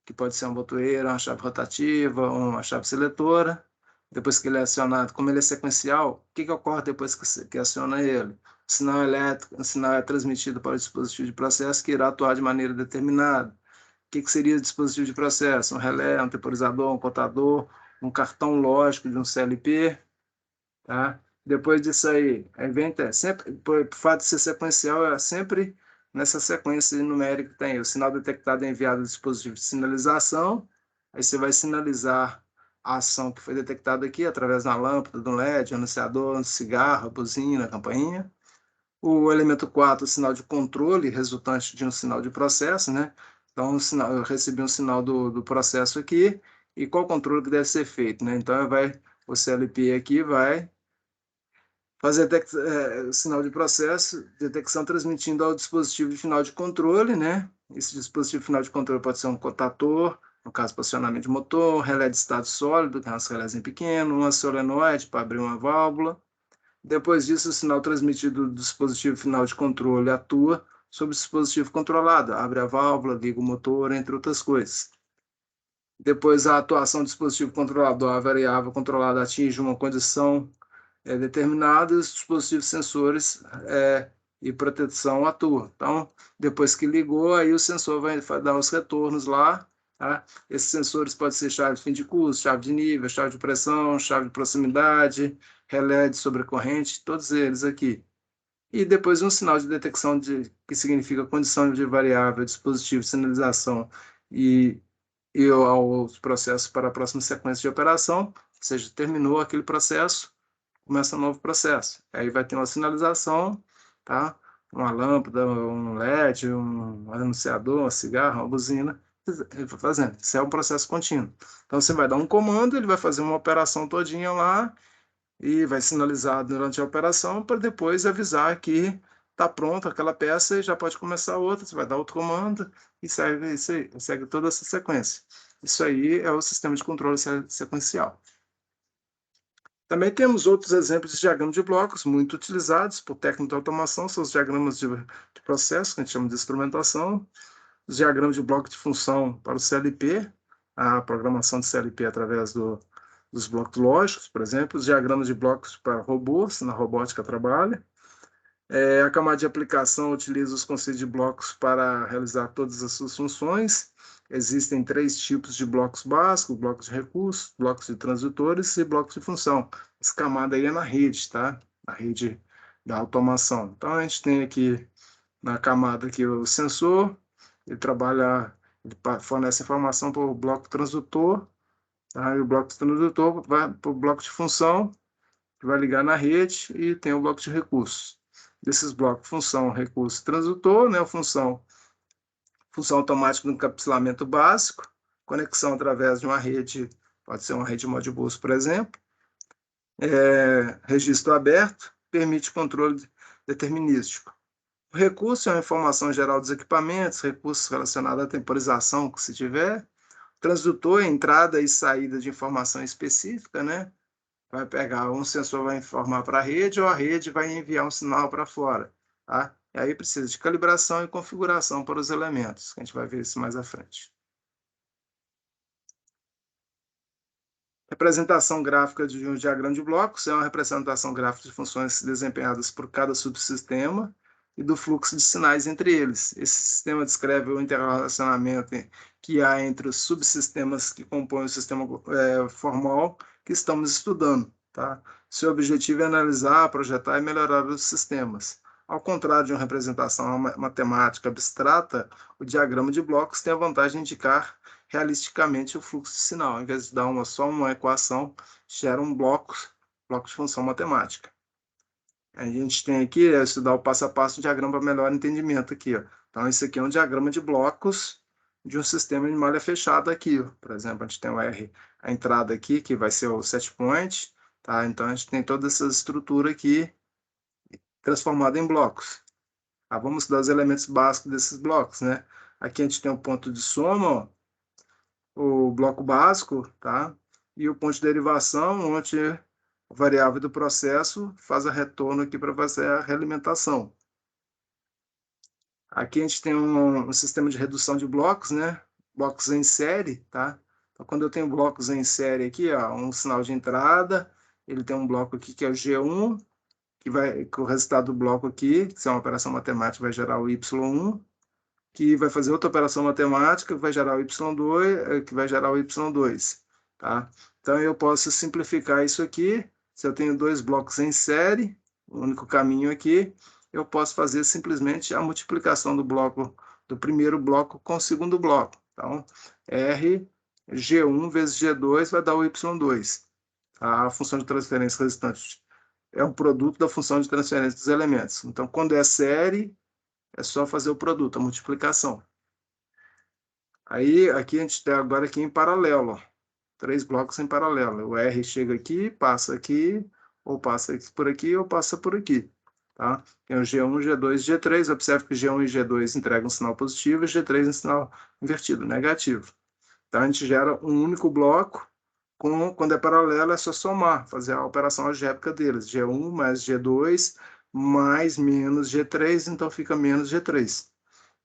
Speaker 1: que pode ser uma botoeira, uma chave rotativa, uma chave seletora. Depois que ele é acionado, como ele é sequencial, o que ocorre depois que aciona ele? O sinal elétrico, o sinal é transmitido para o dispositivo de processo que irá atuar de maneira determinada. O que seria o dispositivo de processo? Um relé, um temporizador, um contador, um cartão lógico de um CLP. Tá? Depois disso aí, sempre, por fato de ser sequencial, é sempre nessa sequência numérica que tem o sinal detectado é enviado ao dispositivo de sinalização, aí você vai sinalizar a ação que foi detectada aqui através da lâmpada, do LED, anunciador, cigarro, buzina, campainha. O elemento 4, o sinal de controle resultante de um sinal de processo, né? Então, eu recebi um sinal do processo aqui, e qual controle que deve ser feito, né? Então, o CLP aqui vai fazer sinal de processo, detecção transmitindo ao dispositivo de final de controle, né? Esse dispositivo final de controle pode ser um cotator, no caso, posicionamento de motor, um relé de estado sólido, que é um relézinho pequeno, uma solenoide para abrir uma válvula. Depois disso, o sinal transmitido do dispositivo final de controle atua sobre o dispositivo controlado, abre a válvula, liga o motor, entre outras coisas. Depois, a atuação do dispositivo controlador, a variável controlada atinge uma condição determinada e os dispositivos sensores e proteção atuam. Então, depois que ligou, aí o sensor vai dar os retornos lá. Tá? Esses sensores podem ser chave de fim de curso, chave de nível, chave de pressão, chave de proximidade, relé de sobrecorrente, todos eles aqui. E depois um sinal de detecção que significa condição de variável, dispositivo, sinalização e aos processos para a próxima sequência de operação, ou seja, terminou aquele processo, começa um novo processo. Aí vai ter uma sinalização, tá? Uma lâmpada, um LED, um anunciador, uma cigarra, uma buzina, fazendo. Isso é um processo contínuo. Então, você vai dar um comando, ele vai fazer uma operação todinha lá e vai sinalizar durante a operação para depois avisar que está pronta aquela peça e já pode começar outra. Você vai dar outro comando e segue isso aí, segue toda essa sequência. Isso aí é o sistema de controle sequencial. Também temos outros exemplos de diagramas de blocos muito utilizados por técnicos de automação, são os diagramas de processo, que a gente chama de instrumentação, os diagramas de bloco de função para o CLP, a programação de CLP através dos blocos lógicos, por exemplo, os diagramas de blocos para robôs, na robótica trabalha. A camada de aplicação utiliza os conceitos de blocos para realizar todas as suas funções. Existem 3 tipos de blocos básicos: blocos de recursos, blocos de transitores e blocos de função. Essa camada aí é na rede, tá? Na rede da automação. Então, a gente tem aqui na camada aqui o sensor, ele fornece informação para o bloco transdutor, tá? E o bloco transdutor vai para o bloco de função, que vai ligar na rede, e tem o bloco de recursos. Desses blocos, função, recurso, transdutor, né? Função automática no encapsulamento básico, conexão através de uma rede, pode ser uma rede Modbus, por exemplo. Registro aberto, permite controle determinístico. O recurso é uma informação geral dos equipamentos, recursos relacionados à temporização, que se tiver. Transdutor é entrada e saída de informação específica, né? Vai pegar, um sensor vai informar para a rede ou a rede vai enviar um sinal para fora, tá? E aí precisa de calibração e configuração para os elementos, que a gente vai ver isso mais à frente. Representação gráfica de um diagrama de blocos é uma representação gráfica de funções desempenhadas por cada subsistema e do fluxo de sinais entre eles. Esse sistema descreve o interrelacionamento que há entre os subsistemas que compõem o sistema formal que estamos estudando. Tá? Seu objetivo é analisar, projetar e melhorar os sistemas. Ao contrário de uma representação matemática abstrata, o diagrama de blocos tem a vantagem de indicar realisticamente o fluxo de sinal. Em vez de dar só uma equação, gera um bloco de função matemática. A gente tem aqui, estudar o passo a passo do diagrama para melhor entendimento aqui. Ó. Então, esse aqui é um diagrama de blocos de um sistema de malha fechada aqui. Ó. Por exemplo, a gente tem o R, a entrada aqui, que vai ser o set point. Tá? Então, a gente tem toda essa estrutura aqui transformada em blocos. Vamos estudar os elementos básicos desses blocos. Né? Aqui a gente tem o ponto de soma, ó, o bloco básico, tá? E o ponto de derivação, onde a variável do processo faz a retorno aqui para fazer a realimentação. Aqui a gente tem um sistema de redução de blocos, né? Blocos em série, tá? Então, quando eu tenho blocos em série aqui, ó, um sinal de entrada, ele tem um bloco aqui que é o G1, que o resultado do bloco aqui, se é uma operação matemática, vai gerar o Y1, que vai fazer outra operação matemática, que vai gerar o Y2, que vai gerar o Y2, tá? Então, eu posso simplificar isso aqui. Se eu tenho 2 blocos em série, o único caminho aqui, eu posso fazer simplesmente a multiplicação do primeiro bloco com o segundo bloco. Então, R, G1 vezes G2 vai dar o Y2. A função de transferência resultante é um produto da função de transferência dos elementos. Então, quando é série, é só fazer o produto, a multiplicação. Aí, aqui a gente tem agora aqui em paralelo, ó, 3 blocos em paralelo. O R chega aqui, ou passa por aqui, ou passa por aqui. Tá? Tem o G1, G2 e G3. Observe que G1 e G2 entregam um sinal positivo e G3 um sinal invertido, negativo. Então, a gente gera um único bloco. Quando é paralelo, é só somar, fazer a operação algébrica deles. G1 mais G2 mais menos G3, então fica menos G3.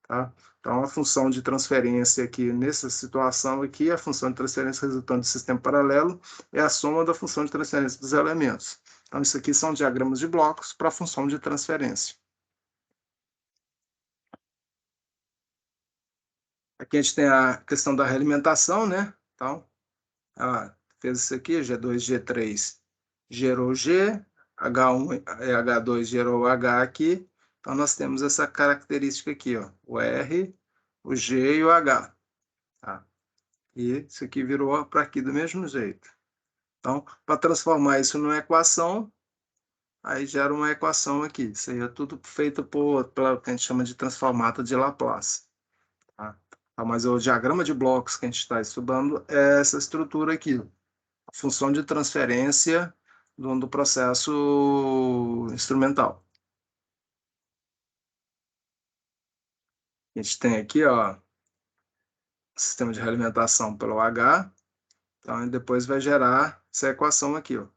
Speaker 1: Tá? Então, a função de transferência aqui, nessa situação aqui, a função de transferência resultante do sistema paralelo é a soma da função de transferência dos elementos. Então, isso aqui são diagramas de blocos para a função de transferência. Aqui a gente tem a questão da realimentação, né? Então, fez isso aqui, G2, G3 gerou G, H1 e H2 gerou H aqui. Então, nós temos essa característica aqui, ó, o R, o G e o H. Tá? E isso aqui virou para aqui do mesmo jeito. Então, para transformar isso numa equação, aí gera uma equação aqui. Isso aí é tudo feito pelo que a gente chama de transformata de Laplace. Tá? Mas o diagrama de blocos que a gente está estudando é essa estrutura aqui. A função de transferência do processo instrumental. A gente tem aqui, ó, sistema de realimentação pelo H. Então, depois vai gerar essa equação aqui, ó.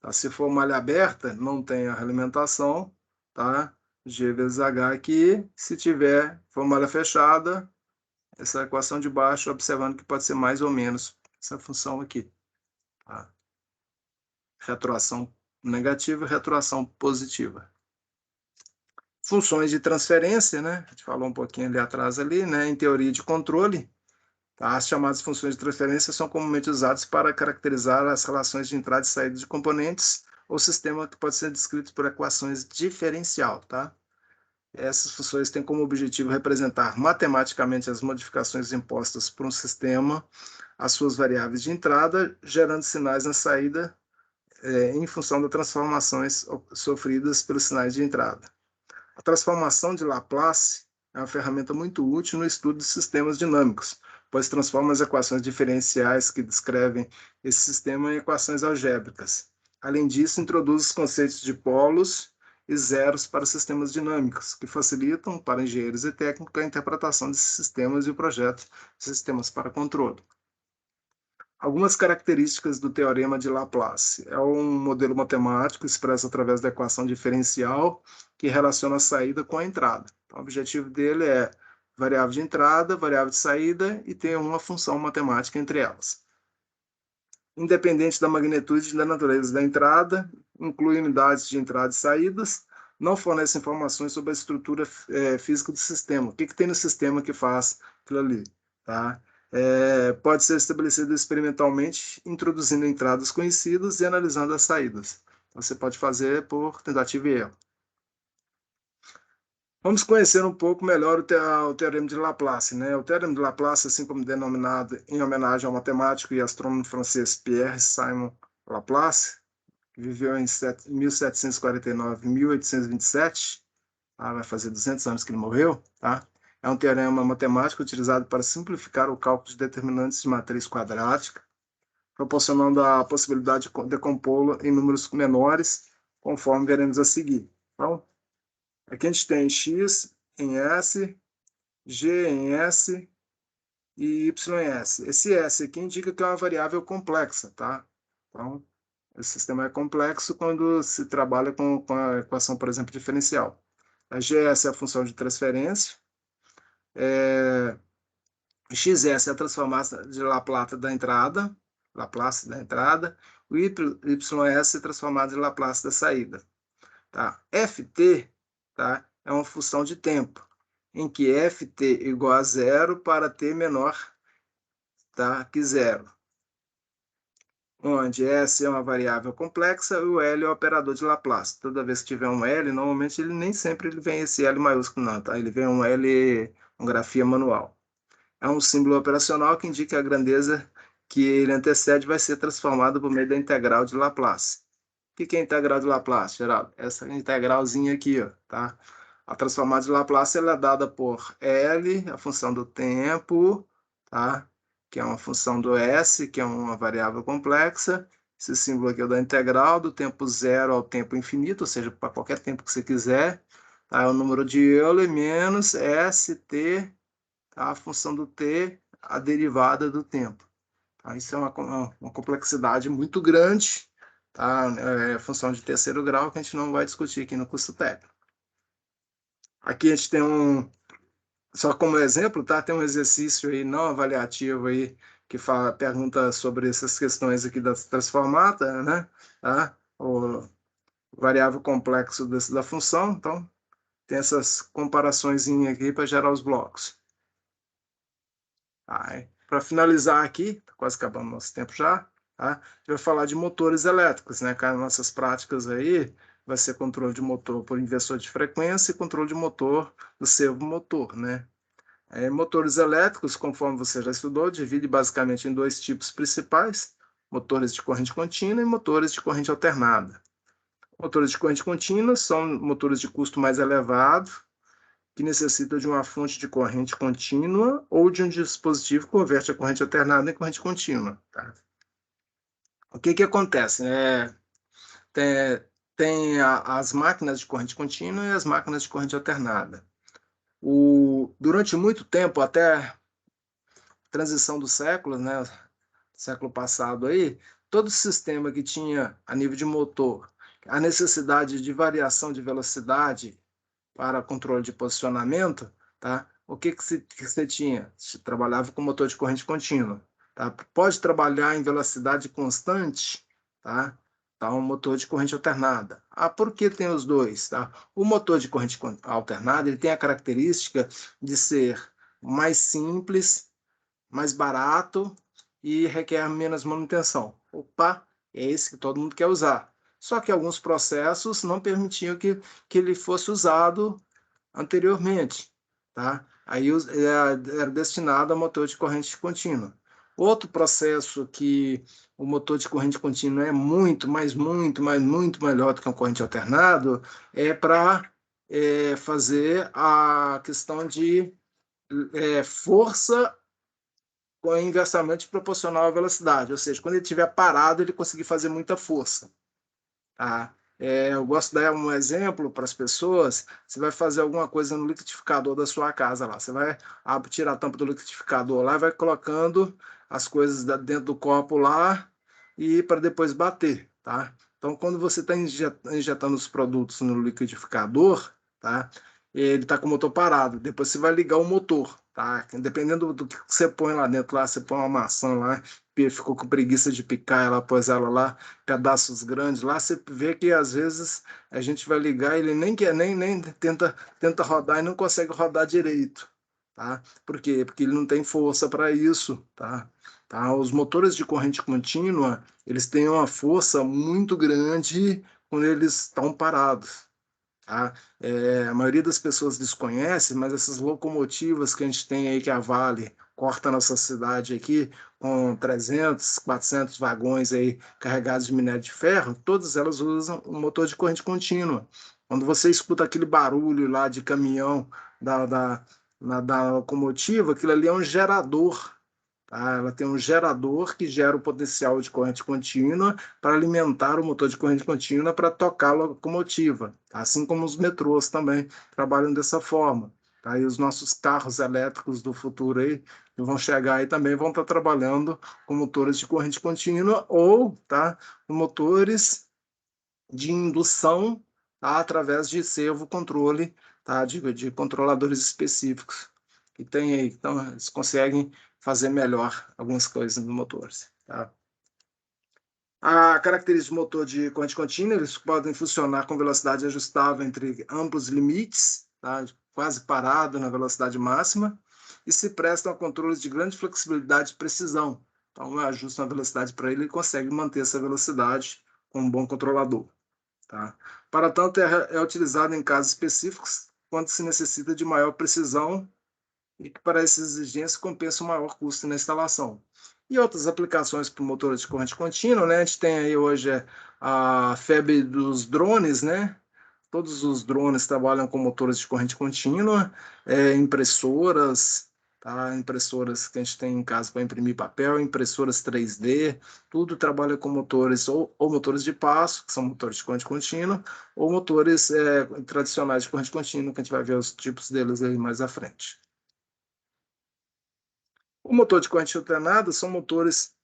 Speaker 1: Tá? Se for malha aberta, não tem a realimentação, tá? G vezes H aqui. Se tiver, for malha fechada, essa equação de baixo, observando que pode ser mais ou menos essa função aqui. Tá? Retroação negativa e retroação positiva. Funções de transferência, né? A gente falou um pouquinho ali atrás, né? Em teoria de controle, tá? As chamadas funções de transferência são comumente usadas para caracterizar as relações de entrada e saída de componentes ou sistema que pode ser descrito por equações diferencial, tá? Essas funções têm como objetivo representar matematicamente as modificações impostas por um sistema, as suas variáveis de entrada, gerando sinais na saída em função das transformações sofridas pelos sinais de entrada. A transformação de Laplace é uma ferramenta muito útil no estudo de sistemas dinâmicos, pois transforma as equações diferenciais que descrevem esse sistema em equações algébricas. Além disso, introduz os conceitos de polos e zeros para sistemas dinâmicos, que facilitam para engenheiros e técnicos a interpretação desses sistemas e o projeto de sistemas para controle. Algumas características do teorema de Laplace. É um modelo matemático expresso através da equação diferencial que relaciona a saída com a entrada. Então, o objetivo dele é variável de entrada, variável de saída e ter uma função matemática entre elas. Independente da magnitude e da natureza da entrada, inclui unidades de entrada e saídas, não fornece informações sobre a estrutura física do sistema. O que tem no sistema que faz aquilo ali, tá? Pode ser estabelecido experimentalmente, introduzindo entradas conhecidas e analisando as saídas. Você pode fazer por tentativa e erro. Vamos conhecer um pouco melhor o Teorema de Laplace, né? O Teorema de Laplace, assim como denominado em homenagem ao matemático e astrônomo francês Pierre-Simon Laplace, que viveu em 1749 1827, vai fazer 200 anos que ele morreu, tá? É um teorema matemático utilizado para simplificar o cálculo de determinantes de matriz quadrática, proporcionando a possibilidade de decompô-lo em números menores, conforme veremos a seguir. Então, aqui a gente tem x em S, g em S e y em S. Esse S aqui indica que é uma variável complexa, tá? Então, o sistema é complexo quando se trabalha com a equação, por exemplo, diferencial. A GS é a função de transferência, XS é a transformação de Laplace da entrada, o YS é transformado de Laplace da saída. Tá? FT, tá? É uma função de tempo, em que FT igual a zero para T menor, tá? Que zero. Onde S é uma variável complexa e o L é o operador de Laplace. Toda vez que tiver um L, normalmente ele nem sempre ele vem esse L maiúsculo, não, tá? Ele vem um L, uma grafia manual. É um símbolo operacional que indica a grandeza que ele antecede vai ser transformado por meio da integral de Laplace. O que é a integral de Laplace, Geraldo? Essa integralzinha aqui, ó, tá? A transformada de Laplace ela é dada por L, a função do tempo, tá? Que é uma função do S, que é uma variável complexa. Esse símbolo aqui é da integral do tempo zero ao tempo infinito, ou seja, para qualquer tempo que você quiser. Tá? É o número de Euler menos ST, tá? A função do t, a derivada do tempo. Tá? Isso é uma complexidade muito grande, tá? É função de terceiro grau que a gente não vai discutir aqui no curso técnico. Aqui a gente tem só como exemplo, tá? Tem um exercício aí não avaliativo aí que pergunta sobre essas questões aqui da transformada, né? Tá? O variável complexo da função, então tem essas comparações aqui para gerar os blocos. Para finalizar aqui, tá quase acabando nosso tempo já, tá? A gente vai falar de motores elétricos, né? Cara, nossas práticas aí vai ser controle de motor por inversor de frequência e controle de motor do servomotor, né? Motores elétricos, conforme você já estudou, divide basicamente em dois tipos principais: motores de corrente contínua e motores de corrente alternada. Motores de corrente contínua são motores de custo mais elevado, que necessitam de uma fonte de corrente contínua ou de um dispositivo que converte a corrente alternada em corrente contínua. Tá? O que acontece? Tem, as máquinas de corrente contínua e as máquinas de corrente alternada. Durante muito tempo, até a transição do século, né, século passado aí, todo sistema que tinha a nível de motor a necessidade de variação de velocidade para controle de posicionamento, tá? O que você tinha? Você trabalhava com motor de corrente contínua, tá? Pode trabalhar em velocidade constante, tá? Tá um motor de corrente alternada. Por que tem os dois, tá? O motor de corrente alternada, ele tem a característica de ser mais simples, mais barato e requer menos manutenção. Opa, é esse que todo mundo quer usar. Só que alguns processos não permitiam que ele fosse usado anteriormente, tá? Aí era destinado a motor de corrente contínua. Outro processo que o motor de corrente contínua é muito, mas muito, mas muito melhor do que um corrente alternado é para fazer a questão de força inversamente proporcional à velocidade, ou seja, quando ele estiver parado, ele conseguir fazer muita força. Tá? Eu gosto de dar um exemplo para as pessoas. Você vai fazer alguma coisa no liquidificador da sua casa lá. Você vai tirar a tampa do liquidificador lá e vai colocando as coisas dentro do copo lá e para depois bater, tá? Então, quando você está injetando os produtos no liquidificador, tá? Ele está com o motor parado. Depois você vai ligar o motor, tá? Dependendo do que você põe lá dentro, lá você põe uma maçã lá, ficou com preguiça de picar ela, pôs ela lá pedaços grandes lá, você vê que às vezes a gente vai ligar, ele nem quer, nem tenta rodar e não consegue rodar direito, tá? Por quê? Porque ele não tem força para isso, tá? Os motores de corrente contínua, eles têm uma força muito grande quando eles estão parados. Tá? A maioria das pessoas desconhece, mas essas locomotivas que a gente tem aí, que a Vale corta a nossa cidade aqui, com 300, 400 vagões aí carregados de minério de ferro, todas elas usam um motor de corrente contínua. Quando você escuta aquele barulho lá de caminhão da locomotiva, aquilo ali é um gerador. Tá? Ela tem um gerador que gera o potencial de corrente contínua para alimentar o motor de corrente contínua para tocar a locomotiva, tá? Assim como os metrôs também trabalham dessa forma. Tá? E os nossos carros elétricos do futuro aí, que vão chegar aí também, vão estar trabalhando com motores de corrente contínua ou tá, motores de indução, tá, através de servo-controle, tá, de controladores específicos que tem aí. Então, eles conseguem fazer melhor algumas coisas nos motores. Tá? A característica do motor de corrente contínua, eles podem funcionar com velocidade ajustável entre ambos limites, tá? Quase parado na velocidade máxima, e se prestam a controles de grande flexibilidade e precisão. Então, eu ajusto a velocidade para ele e consegue manter essa velocidade com um bom controlador. Tá? Para tanto, é utilizado em casos específicos, quando se necessita de maior precisão e que para essas exigências compensa o maior custo na instalação. E outras aplicações para motores de corrente contínua, né? A gente tem aí hoje a febre dos drones, né? Todos os drones trabalham com motores de corrente contínua, impressoras, tá? Impressoras que a gente tem em casa para imprimir papel, impressoras 3D, tudo trabalha com motores ou motores de passo, que são motores de corrente contínua, ou motores tradicionais de corrente contínua, que a gente vai ver os tipos deles aí mais à frente. O motor de corrente alternada são motores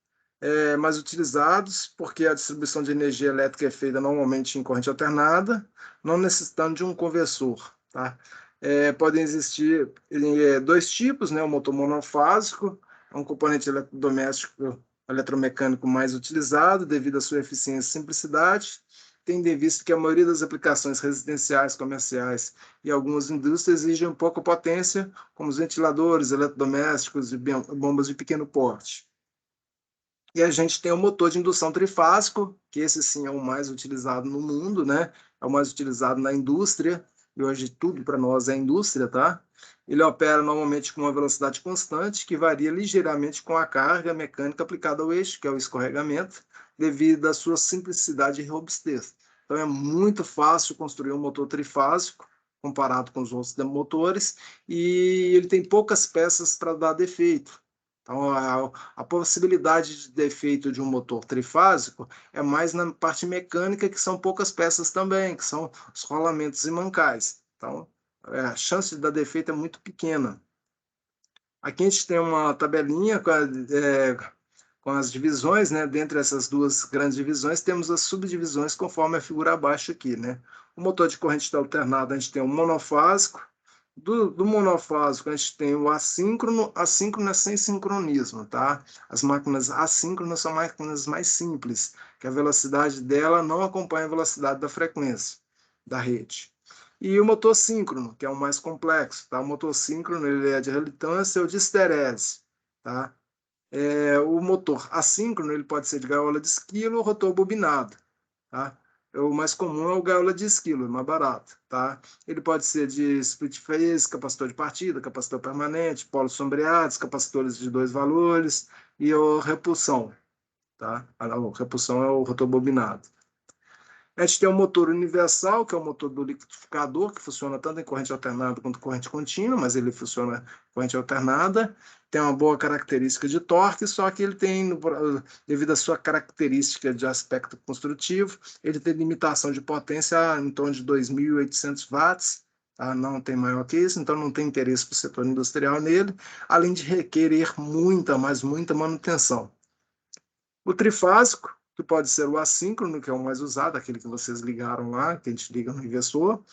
Speaker 1: mais utilizados, porque a distribuição de energia elétrica é feita normalmente em corrente alternada, não necessitando de um conversor. Tá? Podem existir dois tipos, né? O motor monofásico, é um componente eletrodoméstico eletromecânico mais utilizado devido à sua eficiência e simplicidade, tendo em vista que a maioria das aplicações residenciais, comerciais e algumas indústrias exigem pouca potência, como os ventiladores, eletrodomésticos e bombas de pequeno porte. E a gente tem o motor de indução trifásico, que esse sim é o mais utilizado no mundo, né? É o mais utilizado na indústria, e hoje tudo para nós é indústria, tá? Ele opera normalmente com uma velocidade constante, que varia ligeiramente com a carga mecânica aplicada ao eixo, que é o escorregamento, devido à sua simplicidade e robustez. Então é muito fácil construir um motor trifásico, comparado com os outros motores, e ele tem poucas peças para dar defeito. Então, a possibilidade de defeito de um motor trifásico é mais na parte mecânica, que são poucas peças também, que são os rolamentos e mancais. Então, a chance de dar defeito é muito pequena. Aqui a gente tem uma tabelinha com as divisões, né? Dentre essas duas grandes divisões, temos as subdivisões conforme a figura abaixo aqui, né? O motor de corrente alternada, a gente tem o monofásico. Do monofásico, a gente tem o assíncrono. Assíncrono é sem sincronismo, tá? As máquinas assíncronas são máquinas mais simples, que a velocidade dela não acompanha a velocidade da frequência da rede. E o motor síncrono, que é o mais complexo, tá? O motor síncrono, ele é de relutância ou de histerese, tá? O motor assíncrono, ele pode ser de gaiola de esquilo ou rotor bobinado, tá? O mais comum é o gaiola de esquilo, é mais barato, tá? Ele pode ser de split phase, capacitor de partida, capacitor permanente, polos sombreados, capacitores de dois valores e o repulsão, tá? A repulsão é o rotor bobinado. A gente tem o motor universal, que é o motor do liquidificador, que funciona tanto em corrente alternada quanto corrente contínua, mas ele funciona em corrente alternada. Tem uma boa característica de torque, só que ele tem, devido à sua característica de aspecto construtivo, ele tem limitação de potência em torno de 2.800 watts, tá? Não tem maior que isso, então não tem interesse para o setor industrial nele, além de requerer muita, mas muita manutenção. O trifásico, que pode ser o assíncrono, que é o mais usado, aquele que vocês ligaram lá, que a gente liga no inversor,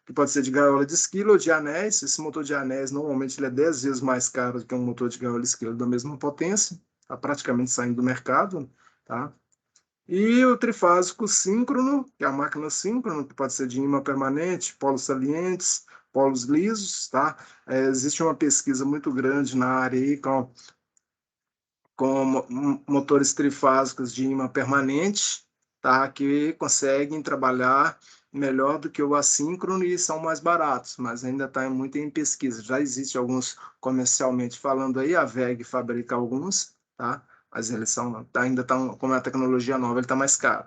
Speaker 1: que pode ser de gaiola de esquilo ou de anéis. Esse motor de anéis, normalmente, ele é 10 vezes mais caro do que um motor de gaiola de esquilo da mesma potência, está praticamente saindo do mercado, tá? E o trifásico síncrono, que é a máquina síncrono, que pode ser de ímã permanente, polos salientes, polos lisos, tá? Existe uma pesquisa muito grande na área aí com motores trifásicos de ímã permanente, tá? Que conseguem trabalhar melhor do que o assíncrono e são mais baratos, mas ainda está muito em pesquisa. Já existe alguns comercialmente falando aí, a WEG fabrica alguns, tá? Mas eles são, ainda estão, como é a tecnologia nova, ele está mais caro.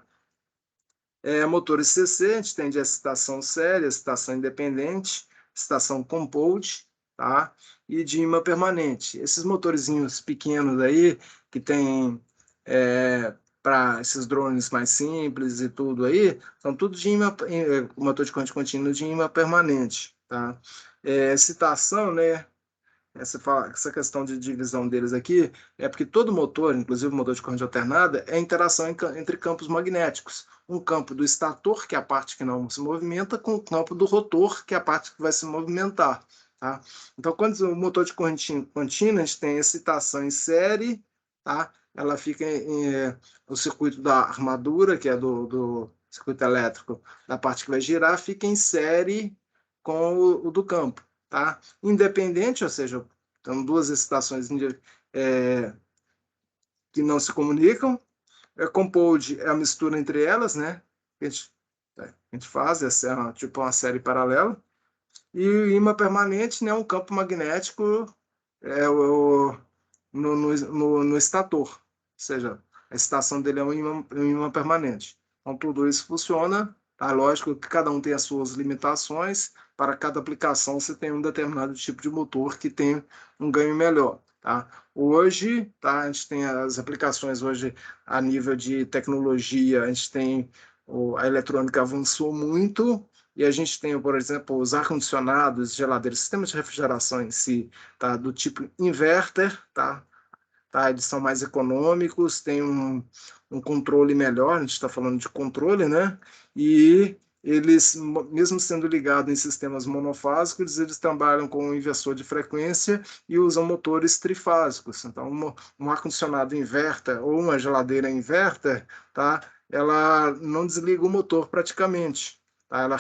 Speaker 1: Motores CC, a gente tem de excitação séria, excitação independente, excitação compound, tá? E de ímã permanente. Esses motorzinhos pequenos aí, que tem para esses drones mais simples e tudo aí, são tudo de ímã, motor de corrente contínua de ímã permanente, tá? Excitação, né? Essa questão de divisão deles aqui é porque todo motor, inclusive o motor de corrente alternada, é interação entre campos magnéticos. Um campo do estator, que é a parte que não se movimenta, com o campo do rotor, que é a parte que vai se movimentar. Tá? Então, quando o motor de corrente contínua, a gente tem excitação em série, tá? Ela fica o circuito da armadura, que é do circuito elétrico, da parte que vai girar, fica em série com o do campo. Tá? Independente, ou seja, são duas excitações que não se comunicam. Compound é a mistura entre elas, né? A gente faz, essa é tipo uma série paralela. E o ímã permanente, né, um campo magnético no estator. Ou seja, a excitação dele é um ímã permanente. Então, tudo isso funciona. Tá? Lógico que cada um tem as suas limitações. Para cada aplicação, você tem um determinado tipo de motor que tem um ganho melhor. Tá? Hoje, tá, a gente tem as aplicações hoje a nível de tecnologia, a gente tem a eletrônica avançou muito e a gente tem, por exemplo, os ar-condicionados, geladeiras, sistemas de refrigeração em si, tá, do tipo inverter, tá? tá? Eles são mais econômicos, têm um controle melhor, a gente está falando de controle, né? E eles, mesmo sendo ligados em sistemas monofásicos, eles trabalham com um inversor de frequência e usam motores trifásicos. Então, um ar-condicionado inverter ou uma geladeira inverter, tá? Ela não desliga o motor praticamente. Tá? Ela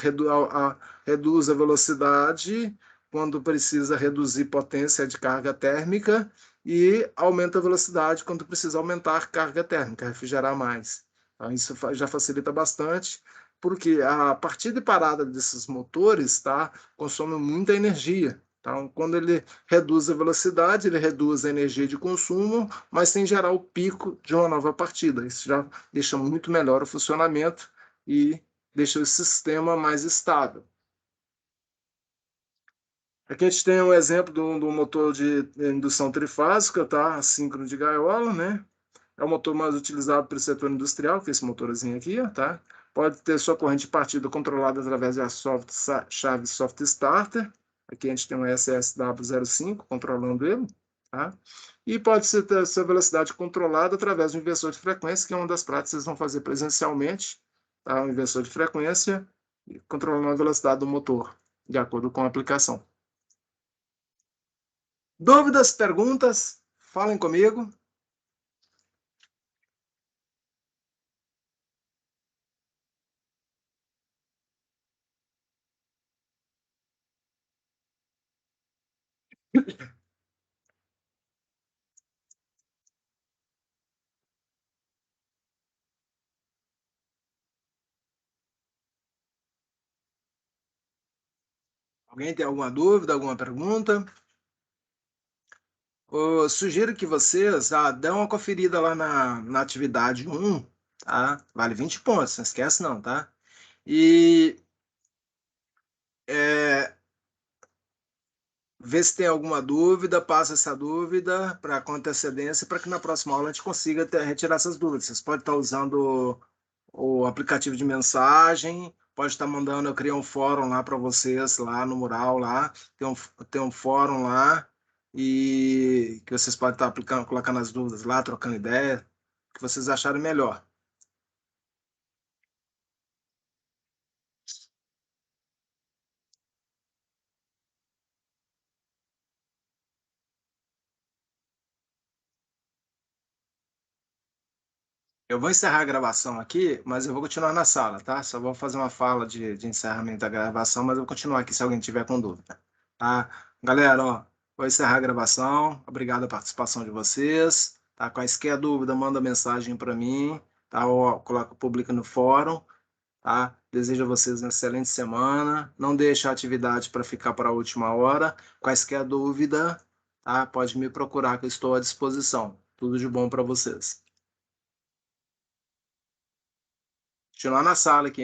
Speaker 1: reduz a velocidade quando precisa reduzir potência de carga térmica e aumenta a velocidade quando precisa aumentar a carga térmica, refrigerar mais. Então, isso já facilita bastante, porque a partida e parada desses motores, tá, consome muita energia. Então, quando ele reduz a velocidade, ele reduz a energia de consumo, mas sem gerar o pico de uma nova partida. Isso já deixa muito melhor o funcionamento e deixa o sistema mais estável. Aqui a gente tem um exemplo do motor de indução trifásica, tá? Assíncrono de gaiola, né? É o motor mais utilizado pelo setor industrial, que é esse motorzinho aqui, ó, tá? Pode ter sua corrente de partida controlada através da chave soft starter. Aqui a gente tem um SSW05 controlando ele, tá? E pode ter sua velocidade controlada através do inversor de frequência, que é uma das práticas que vocês vão fazer presencialmente, tá? O inversor de frequência, controlando a velocidade do motor, de acordo com a aplicação. Dúvidas, perguntas? Falem comigo. Alguém tem alguma dúvida, alguma pergunta? Eu sugiro que vocês dêem uma conferida lá na atividade um, tá? Vale 20 pontos, não esquece não, tá? E é, vê se tem alguma dúvida, passa essa dúvida para com antecedência para que na próxima aula a gente consiga retirar essas dúvidas. Vocês podem estar usando o aplicativo de mensagem, pode estar mandando, eu criei um fórum lá para vocês, lá no mural, lá, tem um fórum lá, e que vocês podem estar aplicando, colocando as dúvidas lá, trocando ideia, o que vocês acharem melhor. Eu vou encerrar a gravação aqui, mas eu vou continuar na sala, tá? Só vou fazer uma fala de encerramento da gravação, mas eu vou continuar aqui se alguém tiver com dúvida, tá? Galera, ó, vou encerrar a gravação. Obrigado a participação de vocês, tá? Quaisquer dúvida, manda mensagem para mim, tá? Ou coloca, publica no fórum, tá? Desejo a vocês uma excelente semana. Não deixe a atividade para ficar para a última hora. Quaisquer dúvida, tá? Pode me procurar que eu estou à disposição. Tudo de bom para vocês. Continuar na sala aqui.